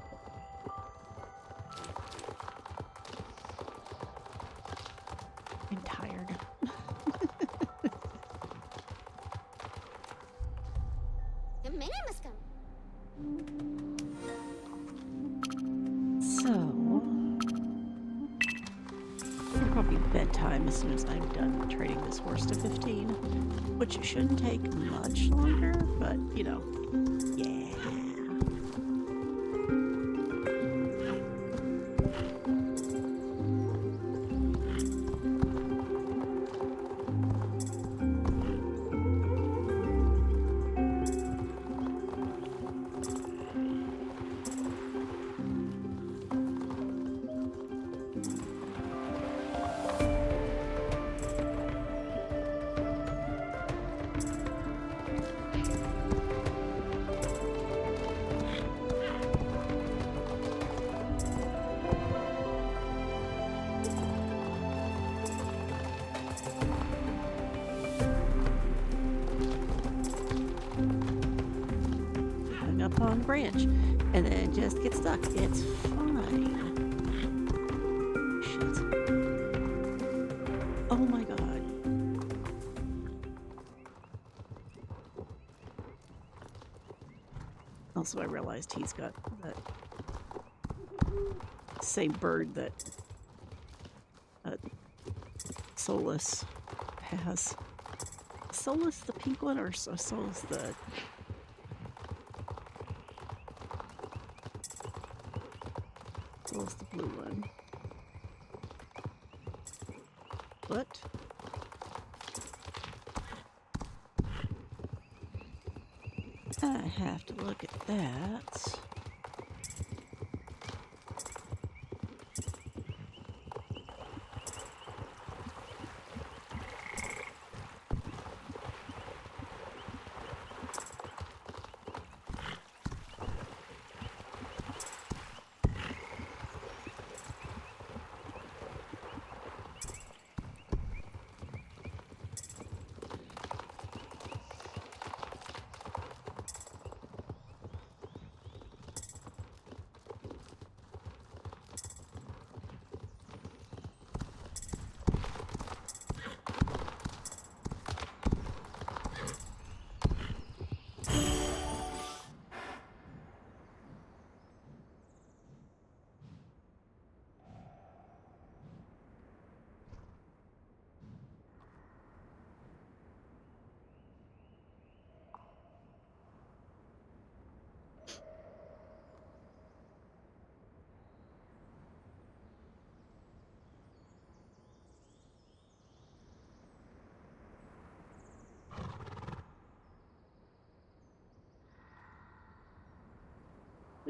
I'm tired. So, it'll probably be bedtime as soon as I'm done trading this horse to 15, which shouldn't take much longer, but you know, yeah. Up on branch and then just get stuck. It's fine. Shit. Oh my god. Also, I realized he's got that same bird that Solus has. Solus the pink one or Solus the... What's the blue one? What? I have to look at that.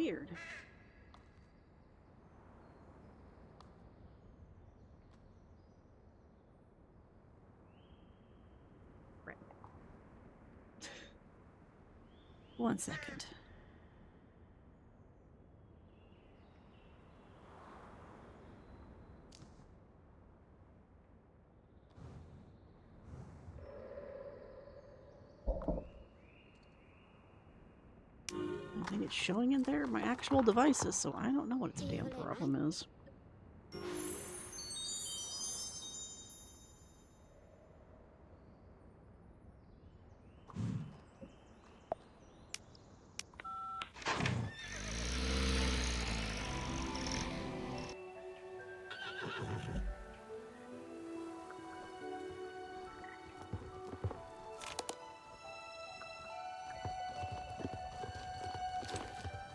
weird. Right. 1 second. I think it's showing in there my actual devices, so I don't know what its damn problem is.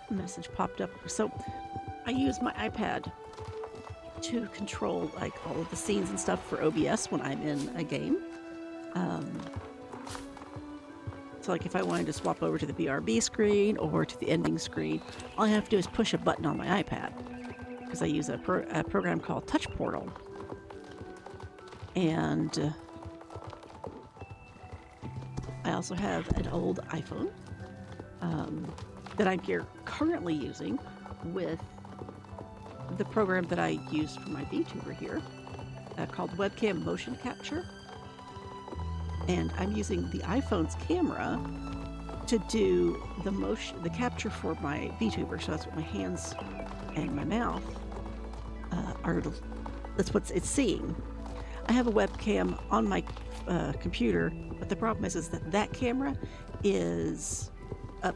Message popped up. So I use my iPad to control like all of the scenes and stuff for OBS when I'm in a game. So like if I wanted to swap over to the BRB screen or to the ending screen, all I have to do is push a button on my iPad because I use a program called Touch Portal. And I also have an old iPhone that I'm here currently using with the program that I use for my VTuber here called Webcam Motion Capture. And I'm using the iPhone's camera to do the capture for my VTuber. So that's what my hands and my mouth that's what it's seeing. I have a webcam on my computer, but the problem is that camera is up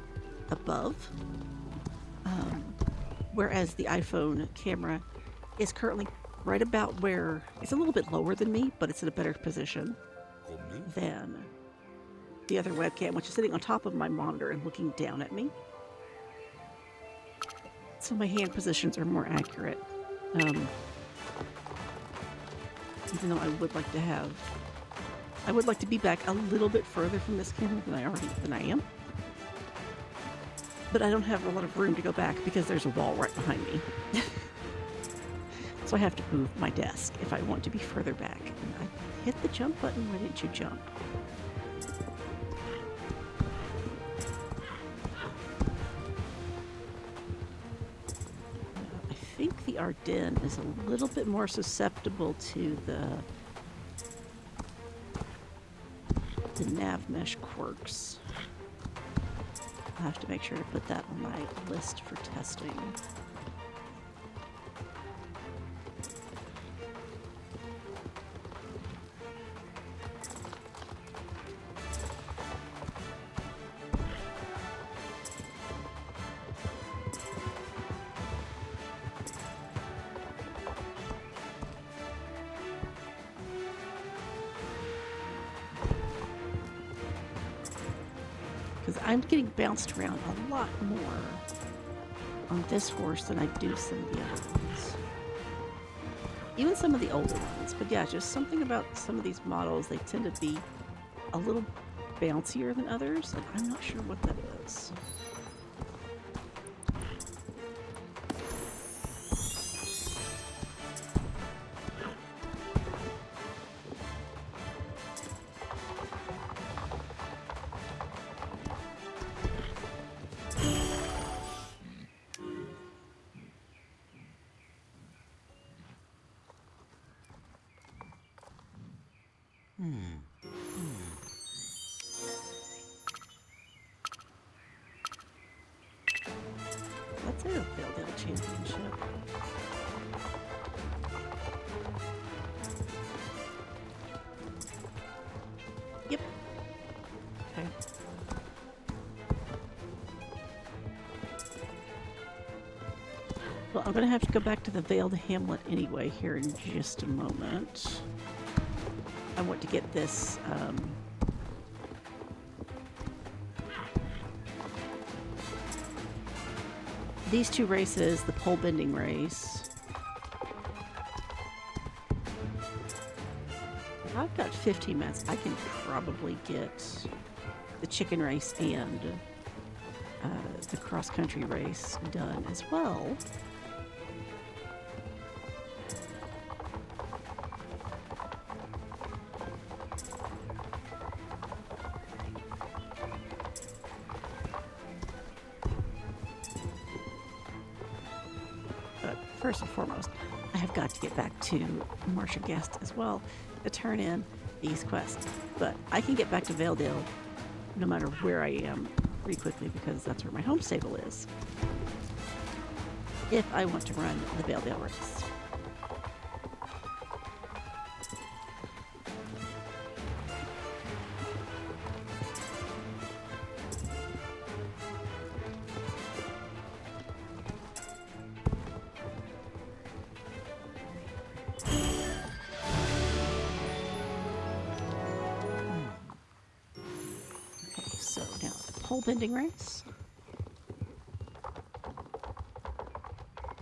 above, whereas the iPhone camera is currently right about where it's a little bit lower than me, but it's in a better position than the other webcam, which is sitting on top of my monitor and looking down at me. So my hand positions are more accurate. Even though I would like to be back a little bit further from this camera than I am. But I don't have a lot of room to go back because there's a wall right behind me. So I have to move my desk if I want to be further back. And I hit the jump button. Why didn't you jump? I think the Ardennes is a little bit more susceptible to the nav mesh quirks. I'll have to make sure to put that on my list for testing. I'm getting bounced around a lot more on this horse than I do some of the other ones. Even some of the older ones. But yeah, just something about some of these models, they tend to be a little bouncier than others, and I'm not sure what that is. That's a Build It Championship. Yep. Okay. Well, I'm going to have to go back to the Veiled Hamlet anyway here in just a moment. I want to get this these two races, the pole bending race. If I've got 15 minutes, I can probably get the chicken race and the cross-country race done as well. But first and foremost, I have got to get back to Marcia Guest as well to turn in these quests. But I can get back to Valedale no matter where I am pretty quickly because that's where my home stable is. If I want to run the Valedale race. So now the pole bending race.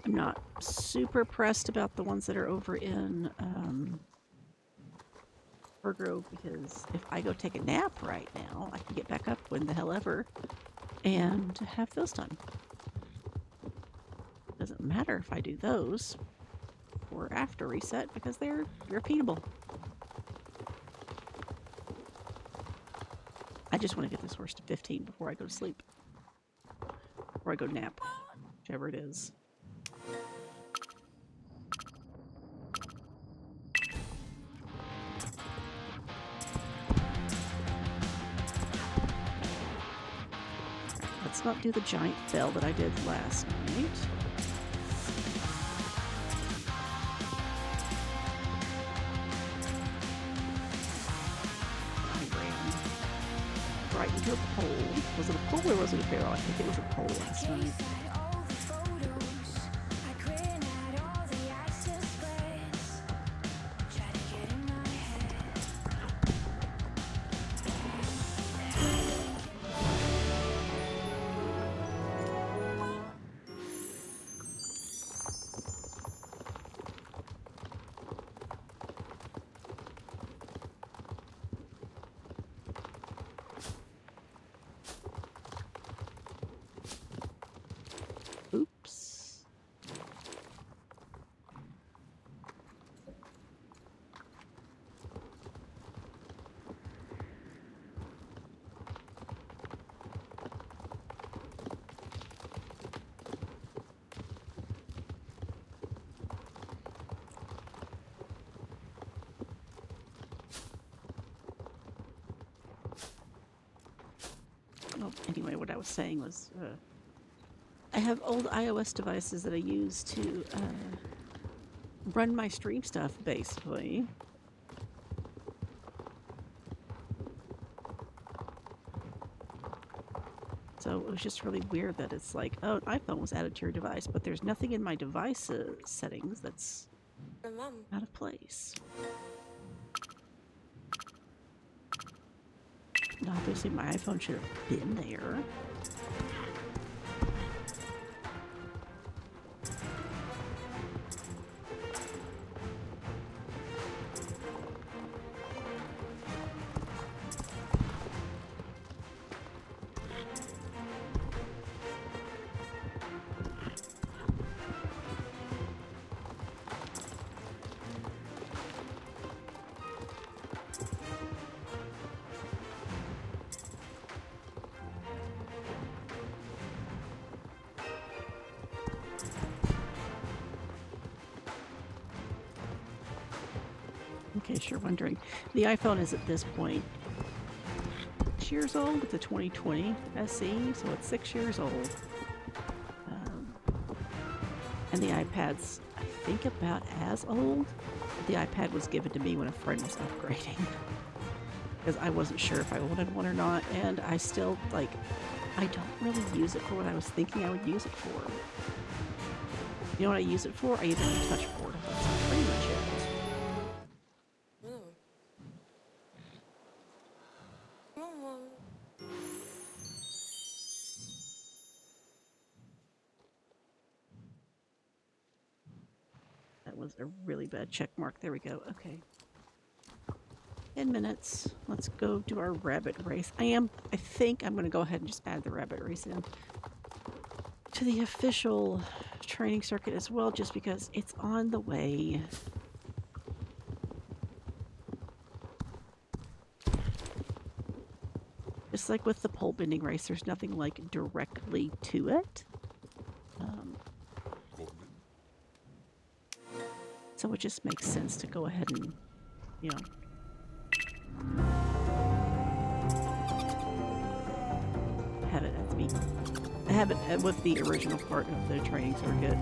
I'm not super pressed about the ones that are over in Grove because if I go take a nap right now, I can get back up when the hell ever and have those done. Doesn't matter if I do those or after reset because they're repeatable. I just want to get this horse to 15 before I go to sleep. Before I go nap. Whichever it is. Let's not do the giant fell that I did last night. Right into a pole. Was it a pole or was it a barrel? I think it was a pole last night. Oops. Well, anyway, what I was saying was I have old iOS devices that I use to run my stream stuff, basically. So it was just really weird that it's like, oh, an iPhone was added to your device, but there's nothing in my device settings that's out of place. And obviously my iPhone should have been there. In case you're wondering, the iPhone is at this point 6 years old. It's a 2020 SE, so it's 6 years old. And the iPad's, I think, about as old. The iPad was given to me when a friend was upgrading because I wasn't sure if I wanted one or not, and I still, like, I don't really use it for what I was thinking I would use it for. You know what I use it for? I use it on a touch board. That's pretty much it. That was a really bad check mark. There we go. Okay. 10 minutes. Let's go do our rabbit race. I think I'm going to go ahead and just add the rabbit race in to the official training circuit as well, just because it's on the way. Just like with the pole bending race, there's nothing like directly to it. So it just makes sense to go ahead and, you know, have it at the have it with the original part of the training circuit.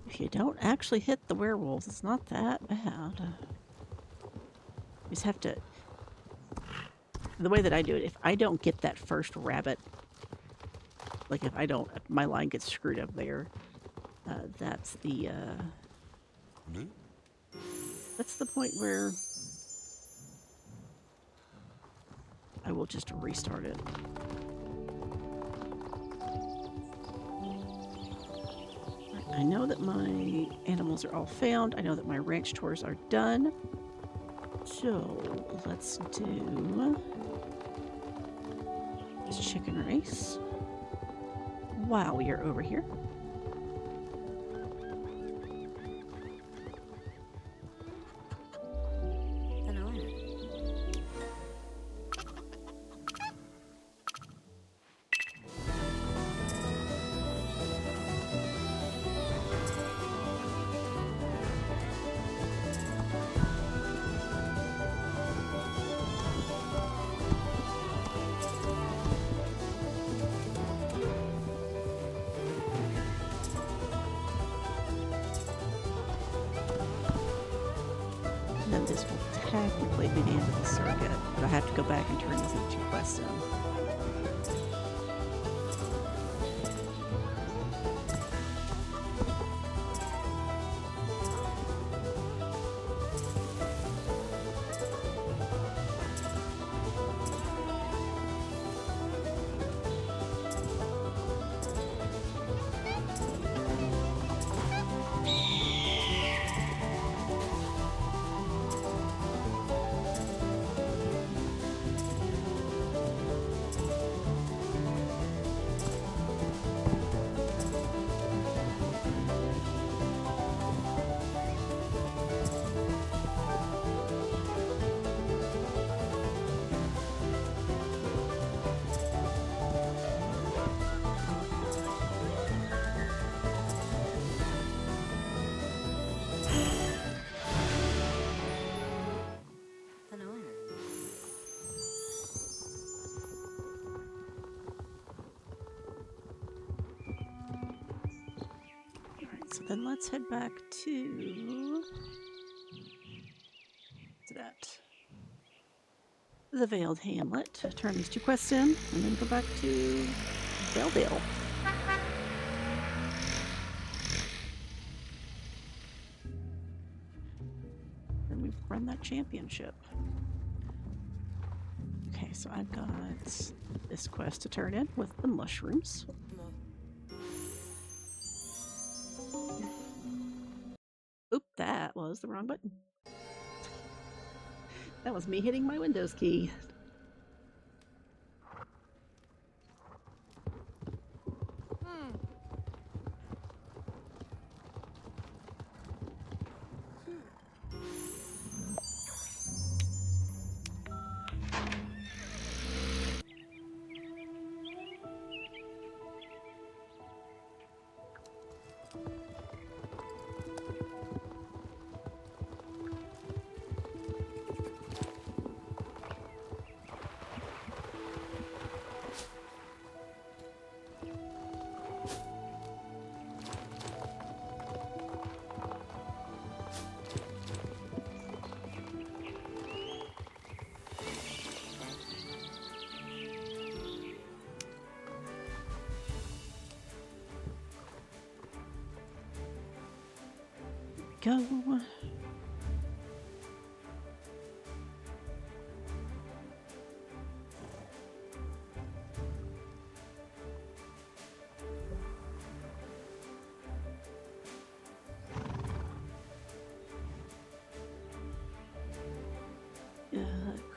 If you don't actually hit the werewolves, it's not that bad. You just have to... The way that I do it, if I don't get that first rabbit, like if my line gets screwed up there, that's the point where I will just restart it. I know that my animals are all found. I know that my ranch tours are done. So let's do this chicken race while we are over here. Then this will technically be the end of the circuit, but I have to go back and turn these other 2 quests in. So then let's head back to that. The Veiled Hamlet. Turn these 2 quests in, and then go back to Belleville. Then we've run that championship. Okay, so I've got this quest to turn in with the mushrooms. Oop, that was the wrong button. That was me hitting my Windows key. go.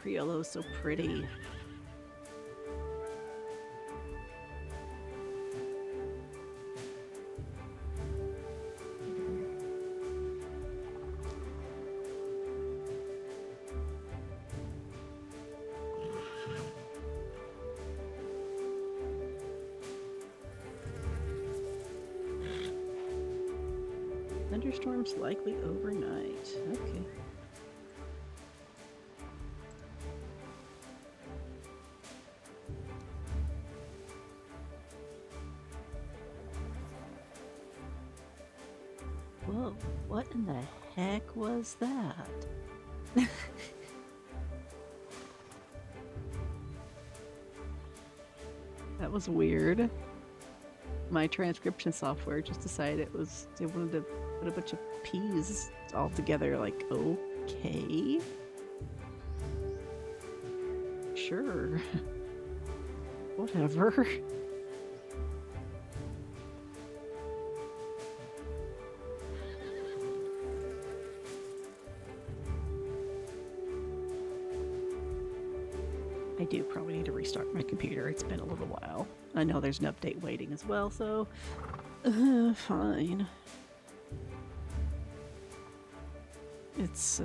Criollo's so pretty. Thunderstorms likely overnight. Okay. Whoa, what in the heck was that? That was weird. My transcription software just decided they wanted to put a bunch of P's all together, like, okay. Sure. Whatever. I do probably need to restart my computer. It's been a little while. I know there's an update waiting as well, so fine. It's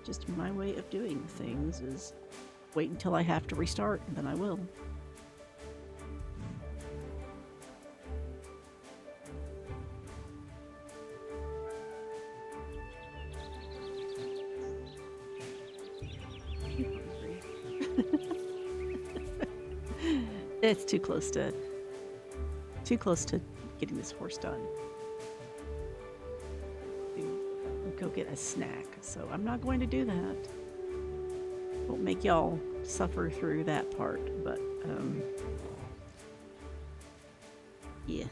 just my way of doing things is wait until I have to restart, and then I will. It's too close to getting this horse done. Go get a snack, so I'm not going to do that. Won't make y'all suffer through that part, but yeah.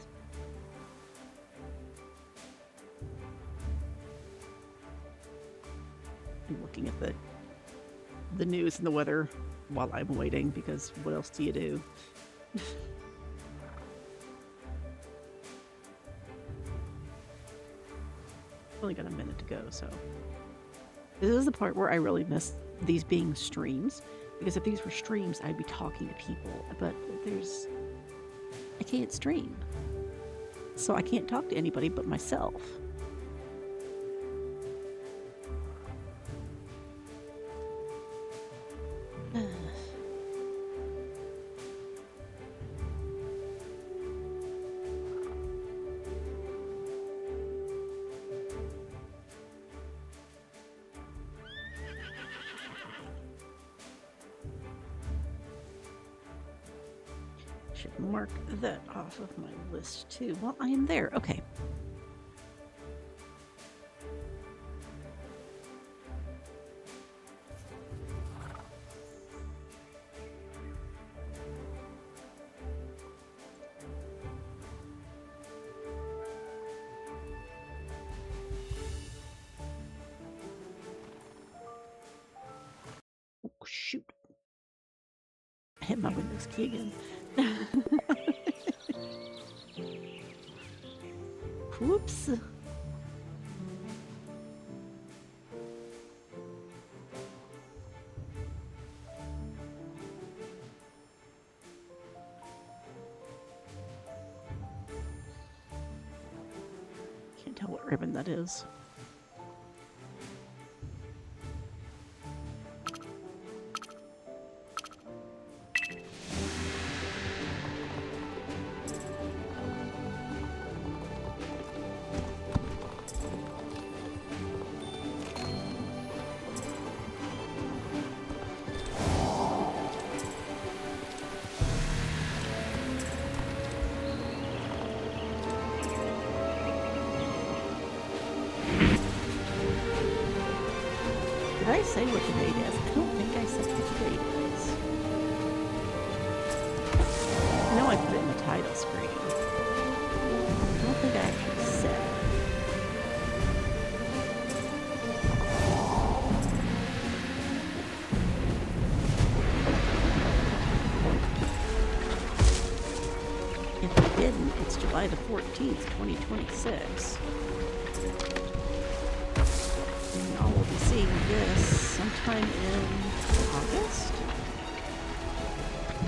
I'm looking at the news and the weather while I'm waiting, because what else do you do? Only got a minute to go, so this is the part where I really miss these being streams, because if these were streams I'd be talking to people, but I can't stream, so I can't talk to anybody but myself. Should mark that off of my list too. Well, I am there. Okay. Oh, shoot. I hit my Windows key again. Whoops. Can't tell what ribbon that is. Did I say what the date is? I don't think I said what the date is. No, I screen. I don't think I actually said it. If I didn't, it's July the 14th, 2026. And y'all will be seeing this sometime in August? I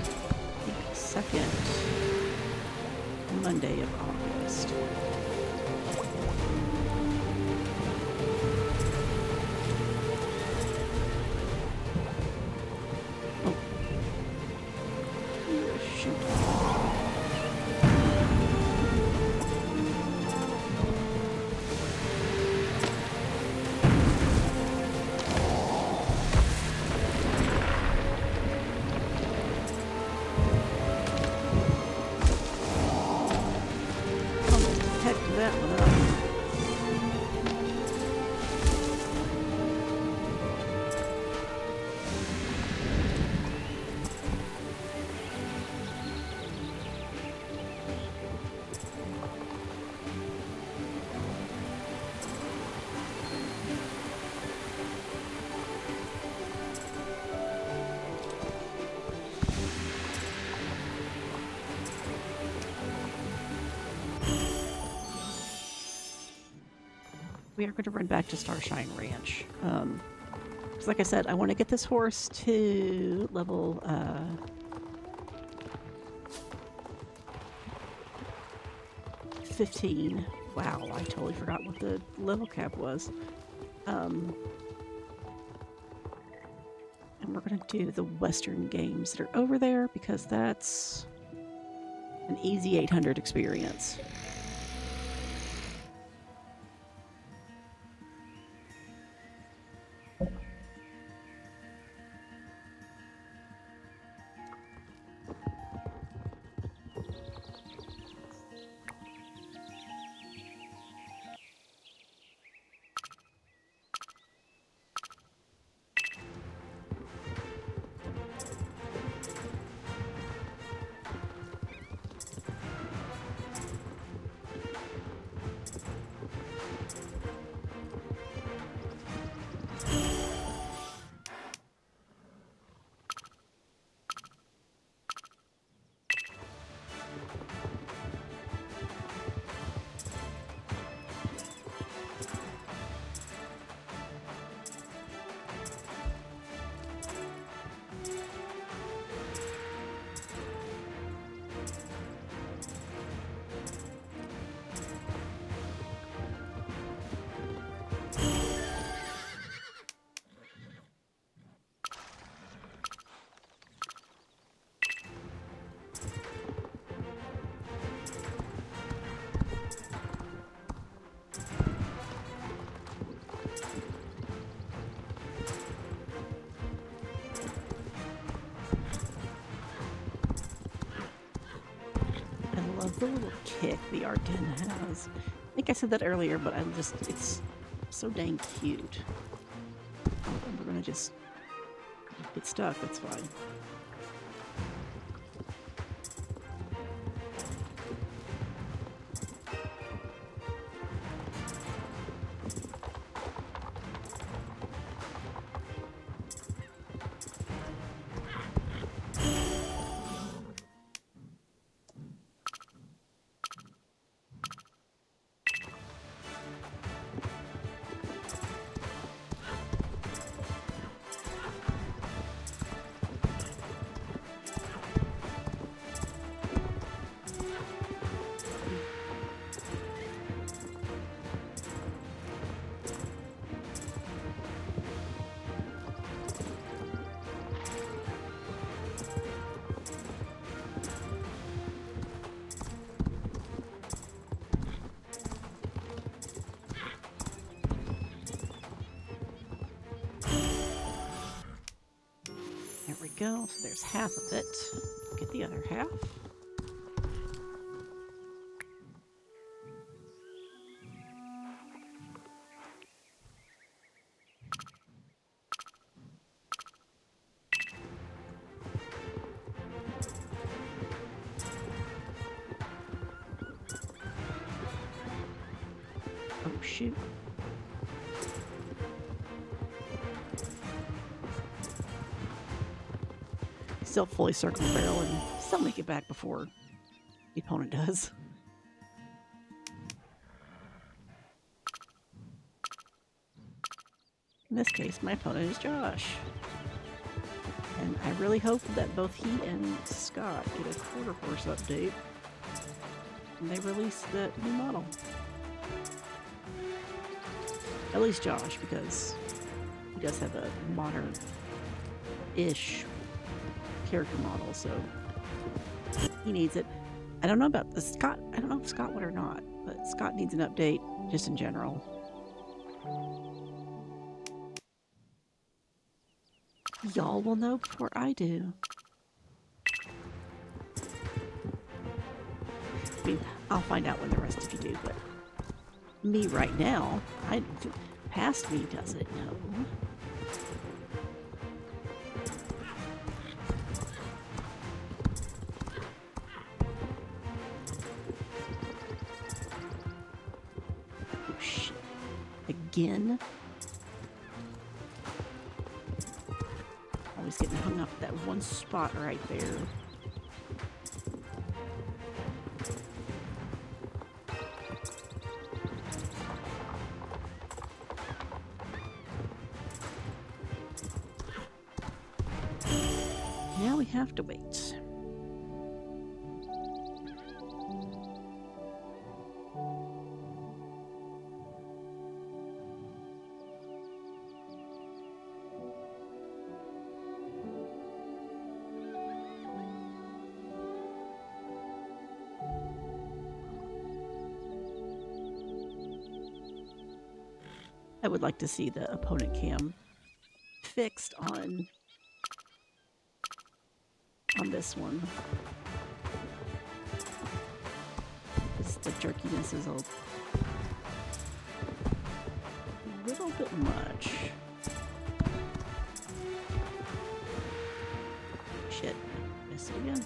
think the second Monday of August. Oh. Shoot. That one up. We are going to run back to Starshine Ranch. Because like I said, I want to get this horse to level 15. Wow, I totally forgot what the level cap was. And we're going to do the Western games that are over there because that's an easy 800 experience. The little kick the Ardennes has. I think I said that earlier, but it's so dang cute. And we're gonna just get stuck, that's fine. Go. So there's half of it. Get the other half. shoot. Still fully circle the barrel and still make it back before the opponent does. In this case, my opponent is Josh. And I really hope that both he and Scott get a quarter horse update when they release the new model. At least Josh, because he does have a modern-ish character model, so he needs it. I don't know about the Scott. I don't know if Scott would or not, but Scott needs an update just in general. Y'all will know before I do. I mean, I'll find out when the rest of you do, but me right now, past me doesn't know. Oh shit. Again? Always getting hung up at that one spot right there. Now we have to wait. I would like to see the opponent cam fixed on this one. The jerkiness is a little bit much. Shit, missed it again.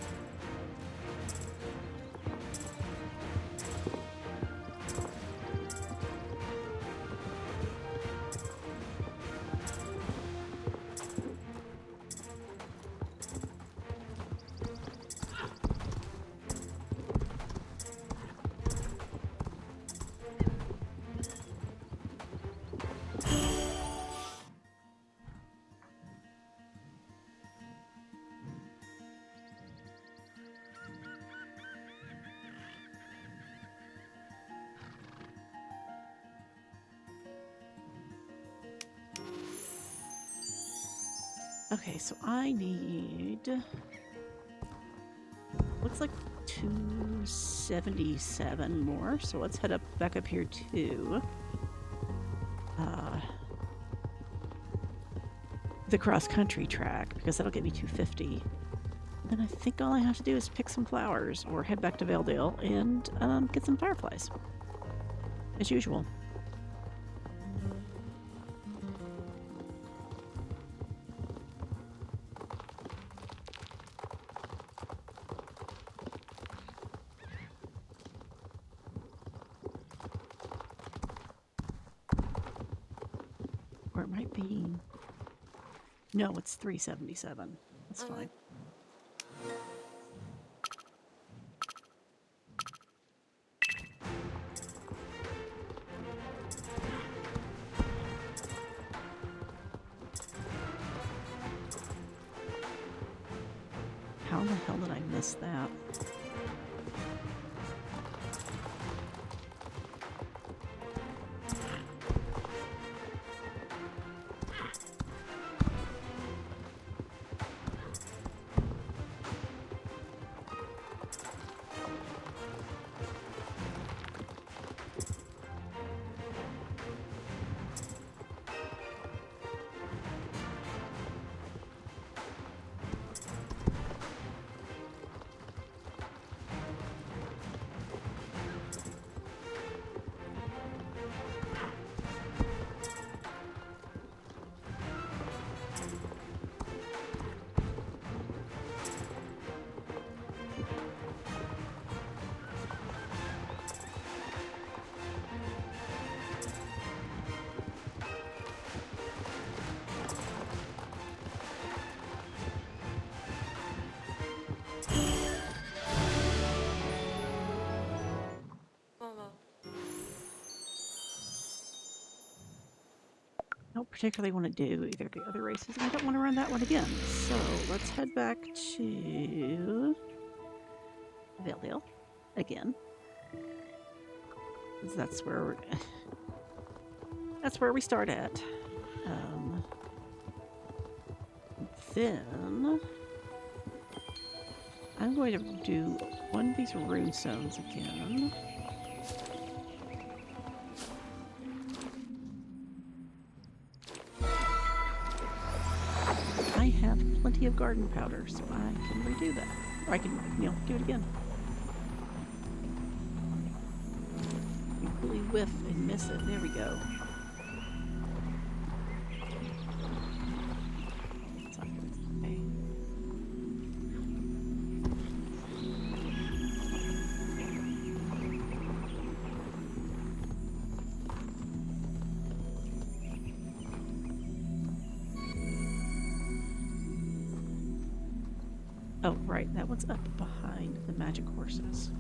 Okay, so I need, looks like 277 more, so let's head back up here to the cross-country track, because that'll get me 250. Then I think all I have to do is pick some flowers, or head back to Valedale and get some fireflies, as usual. Or it might be... No, it's 377. That's fine. How the hell did I miss that? don't particularly want to do either of the other races, and I don't want to run that one again. So let's head back to Valedale again. That's where we start at. Then I'm going to do one of these rune stones again. I have plenty of garden powder, so I can redo that. Or I can, do it again. Completely whiff and miss it. There we go. Okay. Oh, right. That one's up behind the magic horses.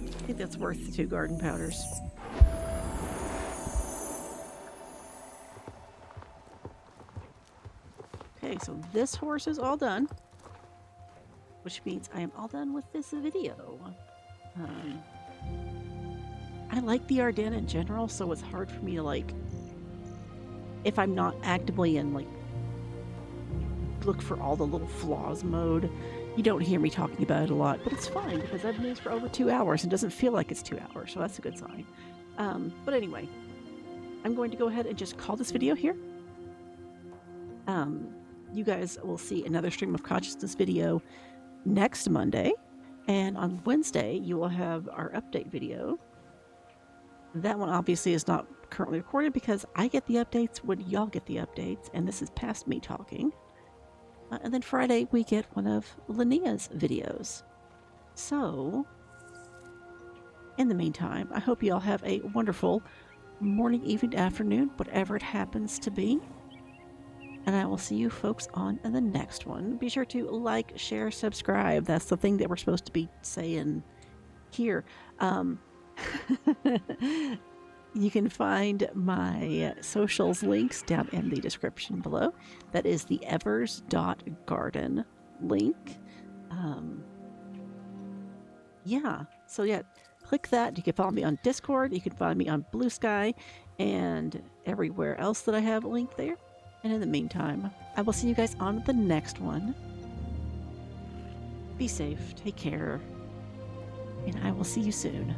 I think that's worth the 2 garden powders. Okay, so this horse is all done, which means I am all done with this video. I like the Ardennes in general, so it's hard for me to, if I'm not actively in, look for all the little flaws mode. You don't hear me talking about it a lot, but it's fine because I've been doing this for over 2 hours and doesn't feel like it's 2 hours, so that's a good sign. But anyway, I'm going to go ahead and just call this video here. You guys will see another Stream of Consciousness video next Monday, and on Wednesday you will have our update video. That one obviously is not currently recorded because I get the updates when y'all get the updates, and this is past me talking. And then Friday we get one of Linnea's videos. So, in the meantime, I hope you all have a wonderful morning, evening, afternoon, whatever it happens to be. And I will see you folks on the next one. Be sure to like, share, subscribe. That's the thing that we're supposed to be saying here. You can find my socials links down in the description below. That is the evers.garden link. So click that. You can follow me on Discord. You can find me on Blue Sky and everywhere else that I have a link there. And in the meantime, I will see you guys on the next one. Be safe, take care, and I will see you soon.